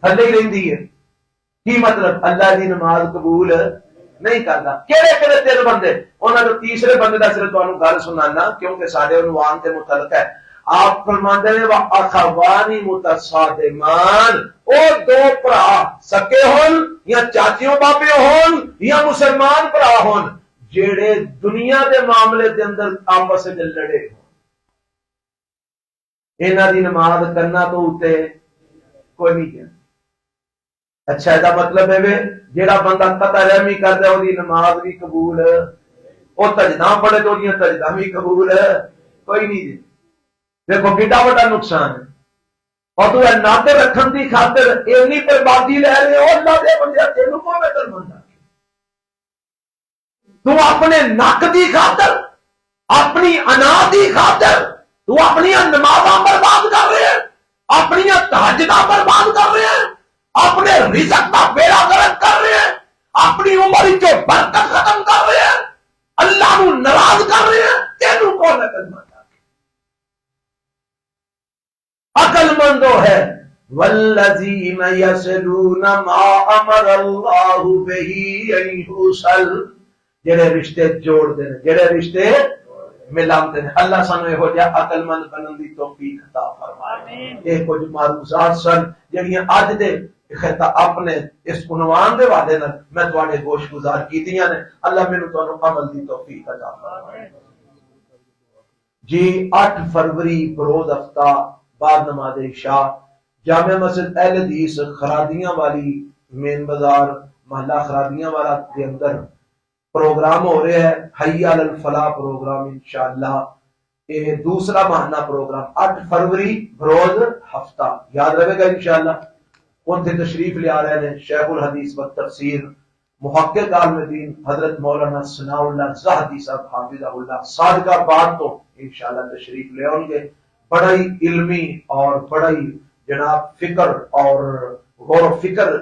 تھلے ہی رہندی ہے۔ کی مطلب؟ اللہ دی نماز قبول نہیں کرتا۔ کہڑے کہڑے 3 بندے؟ انہاں جو تیسرے بندے دا صرف تانوں گل سنانا کیونکہ سارے عنوان تے متعلق ہے۔ آپ فرماندے نے وَأَخَوَانِ مُتَصَادِمَانِ، او 2 بھرا سکے ہون یا چاچیوں بابے ہون یا مسلمان بھرا ہون جڑے دنیا دے معاملے دے اندر آپس وچ لڑے ہون۔ انہاں دی نماز کرنا تو اتنے کوئی نہیں کیا. اچھا یہ مطلب ہے جیڑا بندہ قطع رحمی کرتا ہے وہی نماز بھی قبول، وہ تجدہ پڑھے تو وہی تجدہ بھی قبول کوئی نہیں جی. دیکھو کتنا بڑا نقصان ہے. اور تو ناط رکھن کی خاطر اینی بربادی لے رہے ہو. اللہ دے بندے تینوں کو میں درماندا تو اپنے نک دی خاطر، اپنی انا دی خاطر تو اپنی نمازاں برباد کر رہے ہیں، اپنی تہجداں برباد کر رہے ہیں، اپنے رزق کا بیڑا غرق کر رہے ہیں، اپنی عمر کے برکت ختم کر رہے ہیں، اللہ کو ناراض کر رہے ہیں. تینوں کون عقل مند عقل مندو ہے والذین یصلون ما امر اللہ بہ ان یوصل، جڑے رشتے جوڑ دے نے، جڑے رشتے ملاندے نے. اللہ سانو یہو جہا عقل مند بنن دی توفیق عطا فرمائے. یہ کچھ معروضات سن جڑیاں اج دے اپنے اس عنوان دے والے نال میں تواڈے گوش گزار کیتیاں نے. اللہ مینوں تانوں عمل دی توفیق عطا فرمائے. جی 8 فروری بروز ہفتہ بعد نماز عشاء جامع مسجد اہل حدیث خرادیاں والی مین بازار محلہ خرادیاں والا کے اندر پروگرام ہو رہا ہے حی علی الفلاح پروگرام. انشاءاللہ یہ دوسرا ماہانہ پروگرام 8 فروری بروز ہفتہ یاد رہے گا انشاءاللہ. انتے تشریف لے آ رہے ہیں شیخ الحدیث و تفسیر محقق عالم دین حضرت مولانا ثناء اللہ زاہدی صاحب حافظہ اللہ صادقہ بات تو انشاءاللہ تشریف لے آؤں گے. بڑا ہی علمی اور بڑا ہی جناب فکر اور غور و فکر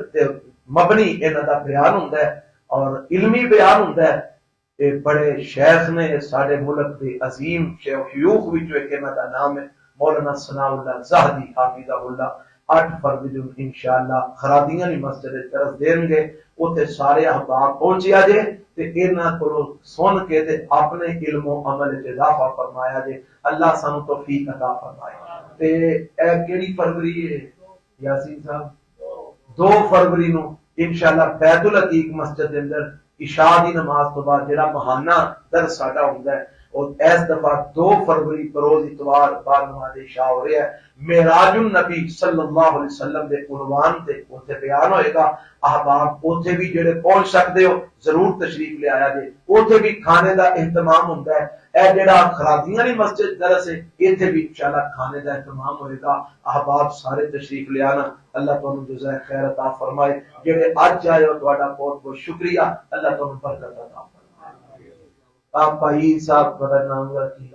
مبنی انہاں دا بیان ہوندا ہے اور علمی بیان ہوندا ہے. یہ بڑے شیخ نے سارے ملک کے عظیم شیوخ وچوں ایک انہاں دا نام ہے مولانا ثناء اللہ زاہدی حافظہ اللہ. 8 فروری انشاءاللہ خرادیاں دی مسجد طرف دین گے. اوتھے سارے احباب پہنچیا جے تے انہاں کولوں سن کے تے اپنے علم و عمل وچ اضافہ فرمایا جے. اللہ سانو توفیق عطا فرمائے. تے اے کیڑی فروری ہے یاسین صاحب؟ 2 فروری نو انشاءاللہ بیت العتیق مسجد دے اندر عشاء دی نماز تو بعد جڑا ماہانہ درس ساڈا ہوندا ہے اور اس دفعہ 2 فروری بروز اتوار بعد نماز عشاء ہو رہا ہے. معراج النبی صلی اللہ علیہ وسلم دے عنوان تے اوتھے بیان ہوئے گا. احباب اوتھے بھی جڑے پہنچ سکتے ہو ضرور تشریف لے آیا جے. اوتھے بھی کھانے دا اہتمام ہوندا ہے. اے جڑا خرادیاں دی مسجد درس ہے ایتھے بھی انشاءاللہ کھانے دا اہتمام ہوئے گا. احباب سارے تشریف لے آنا. اللہ تانوں جزائے خیر عطا فرمائے. جڑے اج آئے ہو تہاڈا بہت بہت شکریہ. اللہ تانوں برکت عطا فرمائے. آپ بھائی صاحب بڑا نام رکھی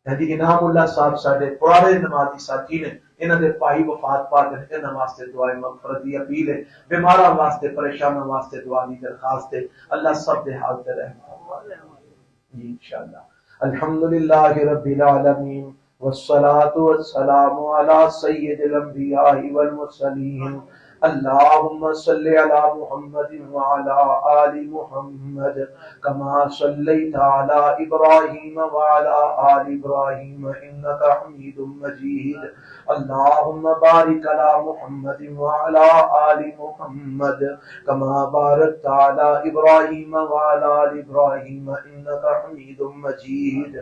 جی انعام اللہ صاحب ساڈے پرانے نمازی ساتھی نے. انہاں دے بھائی وفات پا گئے. انہاں واسطے دعائے مغفرت دی اپیل ہے. بیماراں واسطے پریشاناں واسطے دعا دی درخواست ہے. اللہ سب دے حال تے رحم فرمائے جی انشاءاللہ. الحمدللہ رب العالمین والصلاة والسلام علی سید الانبیاء والمرسلین. اللهم صل على محمد وعلى آل محمد كما صليت على إبراهيم وعلى آل إبراهيم إنك حميد مجيد. اللهم بارك على محمد وعلى آل محمد كما باركت على إبراهيم وعلى آل إبراهيم إنك حميد مجيد.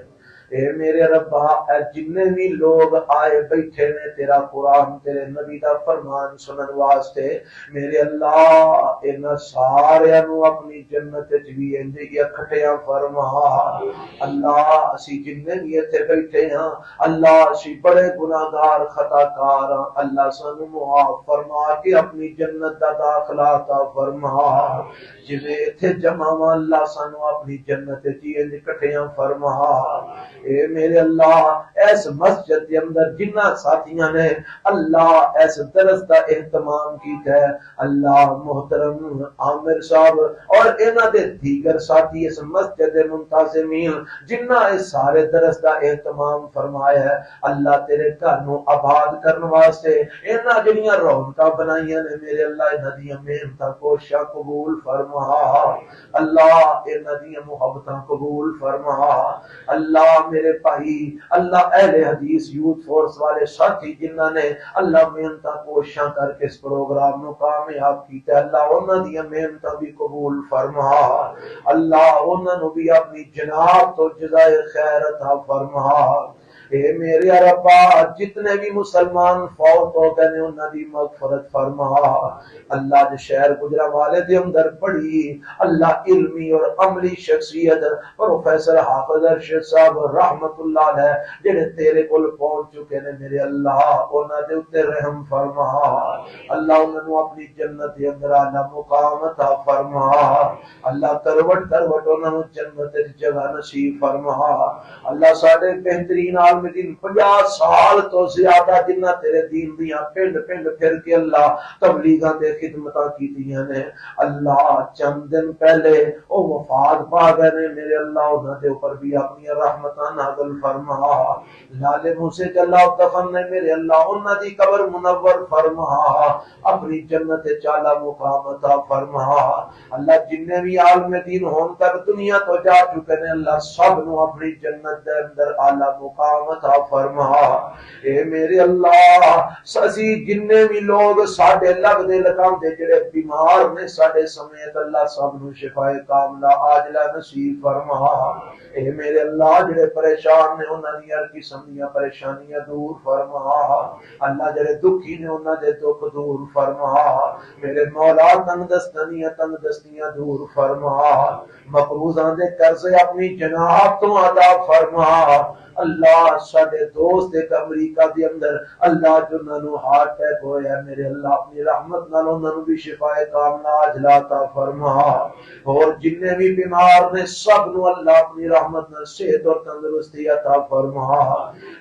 اے میرے ربا اے جتنے بھی لوگ آئے بیٹھے نے تیرا قرآن تیرے نبی دا فرمان سنن واسطے میرے اللہ انہاں سارے نو اپنی جنت وچ بھی انج اکٹھیاں فرما. اللہ اسی جتنے بھی ایتھے بیٹھے ہاں اللہ اسی بڑے گناہگار خطا کار ہاں. اللہ سانو معاف فرما کے اپنی جنت دا داخلہ عطا فرما. جویں ایتھے جمع ہاں اللہ سانو اپنی جنت وچ انج اکٹھیاں فرما. اے میرے اللہ اس مسجد کے اندر جنہ ساتھیاں نے اللہ اس درس کا اہتمام کیتا ہے اللہ محترم عامر صاحب اور انہاں دے دیگر ساتھی اس مسجد منتظمین جنہ اس سارے درس کا اہتمام فرمایا ہے اللہ تیرے گھر نو آباد کرنے واسطے انہاں جڑیاں رونقاں بنائیاں نے میرے اللہ انہاں دی محنتاں کوششاں قبول فرما. اللہ انہاں دی محبتاں قبول فرما. اللہ میرے بھائی اللہ اہل حدیث یوتھ فورس والے ساتھی جنہاں نے اللہ محنتاں کوششاں کر کے اس پروگرام نو کامیاب کیتا اللہ انہاں دی محنتاں بھی قبول فرما. اللہ انہاں نو بھی اپنی جناب تو جزائے خیر عطا فرما. اے میرے ربا جتنے بھی مسلمان فوت ہو گئے نے انہاں دی مغفرت فرما اللہ دے شہر گجرانوالے دے اندر پڑھی اللہ علمی اور عملی شخصیت پروفیسر حافظ ارشد صاحب رحمت اللہ علیہ جڑے تیرے کول پہنچ چکے نے میرے اللہ انہاں دے اوتے رحم فرما اللہ انہاں نو اپنی جنت دے اندر اعلی مقام عطا فرما اللہ کروٹ کروٹ انہاں نو جنت دی جگہ نصیب فرما اللہ ساڈے بہترین عالم دین 50 سال تو زیادہ جنہ تیرے دین دیاں پنڈ پنڈ پھر کے اللہ تبلیغاں دے خدمتاں کیتیاں نے اللہ چند دن پہلے او وفات پا گئے نے میرے اللہ انہاں دے اوپر بھی اپنی رحمتاں نازل فرما لال موسی جلا دفن نے میرے اللہ انہاں دی قبر منور فرما اپنی جنت چالا مقام عطا فرما اللہ جننے بھی عالم دین ہون تک دنیا تو جا چکے نے اللہ سب نو اپنی جنت دے اندر اعلی مقام عطا فرما اے میرے اللہ سسی جننے بھی لوگ ساڈے لگ دے لگام دے جڑے بیمار نے ساڈے سمیت اللہ سب نو شفا کاملہ عاجلہ نصیب فرما اے میرے اللہ جڑے پریشان نے انہاں دی ہر قسم دیاں پریشانیاں دور فرما اللہ جڑے دکھی نے انہاں دے دکھ دور فرما میرے مولا تنگ دستیاں دور فرما مقروضاں دے قرض اپنی جناب تو ادا فرما اللہ ساڈے دوست ایک امریکہ دے اندر اللہ جنہاں نو ہارٹ اٹیک ہویا ہے میرے اللہ اپنی رحمت نال انہاں نو بھی شفا کاملہ عاجلہ عطا فرما اور جننے بھی بیمار نے سب نو اللہ اپنی رحمت نال صحت اور تندرستی عطا فرما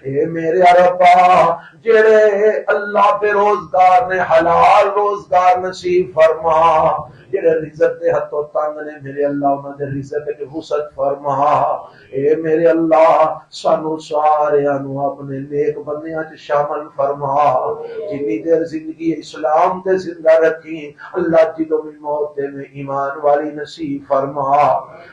اے میرے ربا جڑے اللہ بے روزگار نے حلال روزگار نصیب فرما جڑے رزق دے ہتھوں تنگ نے میرے اللہ انہاں دے رزق وچ وسعت فرما اے میرے اللہ سانو ساریاں نو اپنے نیک بندیاں چ شامل فرما جنی دیر زندگی اسلام تے زندہ رکھی اللہ جدوں بھی موت دے میں ایمان والی نصیب فرما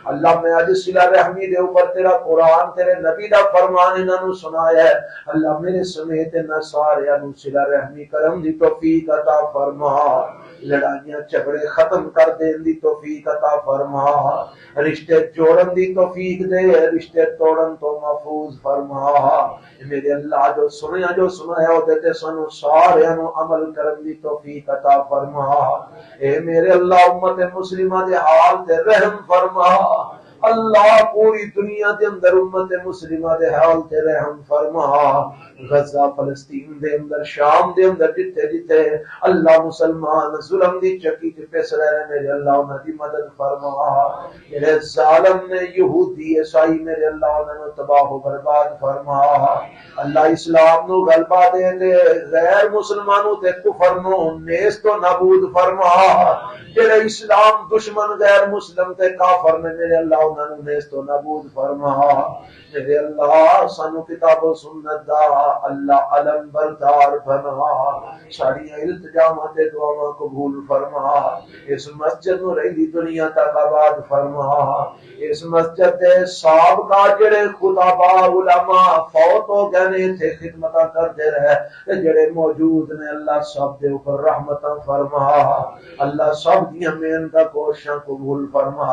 اللہ میں اج صلہ رحمی دے اوپر تیرا قرآن تیرے نبی دا فرمان انہاں نو سنایا ہے اللہ میرے سمیت نہ ساریاں نو صلہ رحمی کرم دی توفیق عطا فرما لڑائیاں جھگڑے ختم کر دین دی توفیق عطا فرما رشتے جوڑن دی توفیق دے رشتے توڑن تو محفوظ فرما میرے اللہ جو سنایا او تے سانو سارے نو عمل کرن دی توفیق عطا فرما اے میرے اللہ امت مسلمہ دے حال تے رحم فرما اللہ پوری دنیا دے اندر امت مسلمہ دے حال تے رحم فرما غزہ فلسطین دے اندر شام دے اندر جتے جتے اللہ مسلمان ظلم دی چکی تے پس رہے ہیں میرے اللہ انہاں دی مدد فرما میرے ظالم نے یہودی عیسائی میرے اللہ انہاں تباہ و برباد فرما اللہ اسلام نو غلبہ دے دے غیر مسلمانوں تے کفر نو نیست و نابود فرما جڑے اسلام دشمن غیر مسلم تے کافر نے میرے اللہ انہاں نو نیست و نابود فرما میرے اللہ سانو کتاب و سنت دا اللہ علم بردار بنا ساری التجامات دعاواں قبول فرما اس مسجد نو رہی دنیا تک آباد فرما اس مسجد دے سابقہ جڑے خطبا علماء فوت ہو گئے نے تے خدمتاں کردے رہے تے جڑے موجود نے اللہ سب دے اوپر رحمتاں فرما اللہ سب دیاں محنتاں کوششاں قبول فرما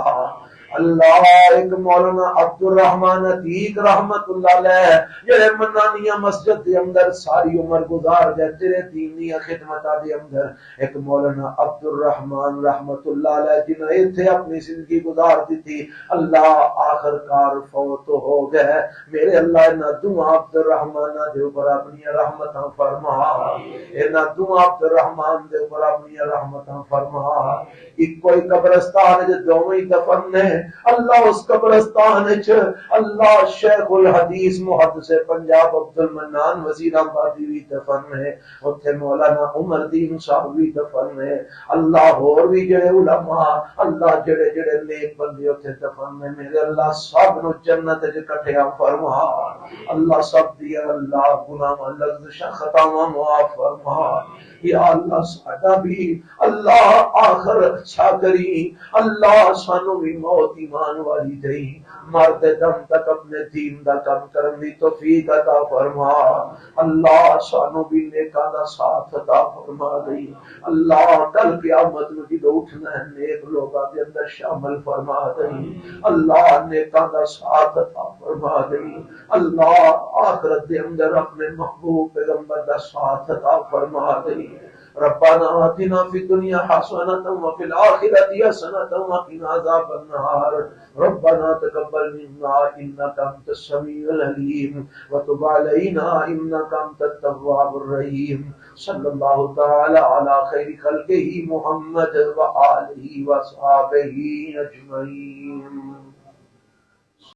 اللہ ایک مولانا عبد الرحمن عتیق رحمت اللہ علیہ جڑے منانیہ مسجد دے اندر ساری عمر گزار گئے تیرے دین دی خدمتاں دے اندر ایک مولانا عبد الرحمن رحمت اللہ علیہ جنہیں ایتھے اپنی زندگی گزار دی تھی اللہ آخر کار فوت ہو گئے میرے اللہ نہ دعا عبد الرحمن دے اوپر اپنی رحمتاں فرما نہ دعا عبد الرحمن دے اوپر اپنی رحمتاں فرما ایک کوئی قبرستان جو دوویں دفن نے اللہ اس قبرستان وچ اللہ شیخ الحدیث محدث پنجاب عبد المنان وزیر آبادی بھی دفن ہے اوتھے مولانا عمر دین صاحب بھی دفن ہے اللہ اور بھی جڑے علماء اللہ جڑے جڑے نیک بندے اوتھے دفن ہے میرے اللہ سب نو جنت وچ اکٹھا فرما اللہ سب دی اللہ گناہ لغزشاں خطاواں معاف فرما یا اللہ ساڈا بھی اللہ آخر اچھا کری اللہ سانو بھی موت موت ایمان والی دئی مرد دم تک اپنے دین دا کم کرن دی توفیق عطا فرما اللہ سانو بھی نیکاں دا ساتھ عطا فرما دئی اللہ کل قیامت میں جدوں اٹھنا ہے نیک لوگاں دے اندر شامل فرما دئی اللہ نیکاں دا ساتھ عطا فرما دئی اللہ آخرت دے اندر اپنے محبوب پیغمبر دا ساتھ عطا فرما دئی ربنا آتنا فی الدنیا حسنۃ وفی الآخرۃ حسنۃ وقنا عذاب النار ربنا تقبل منا انک انت السمیع العلیم وتب علینا انک انت التواب الرحیم صلی اللہ تعالی علی خیر خلقہ محمد وآلہ وصحبہ اجمعین.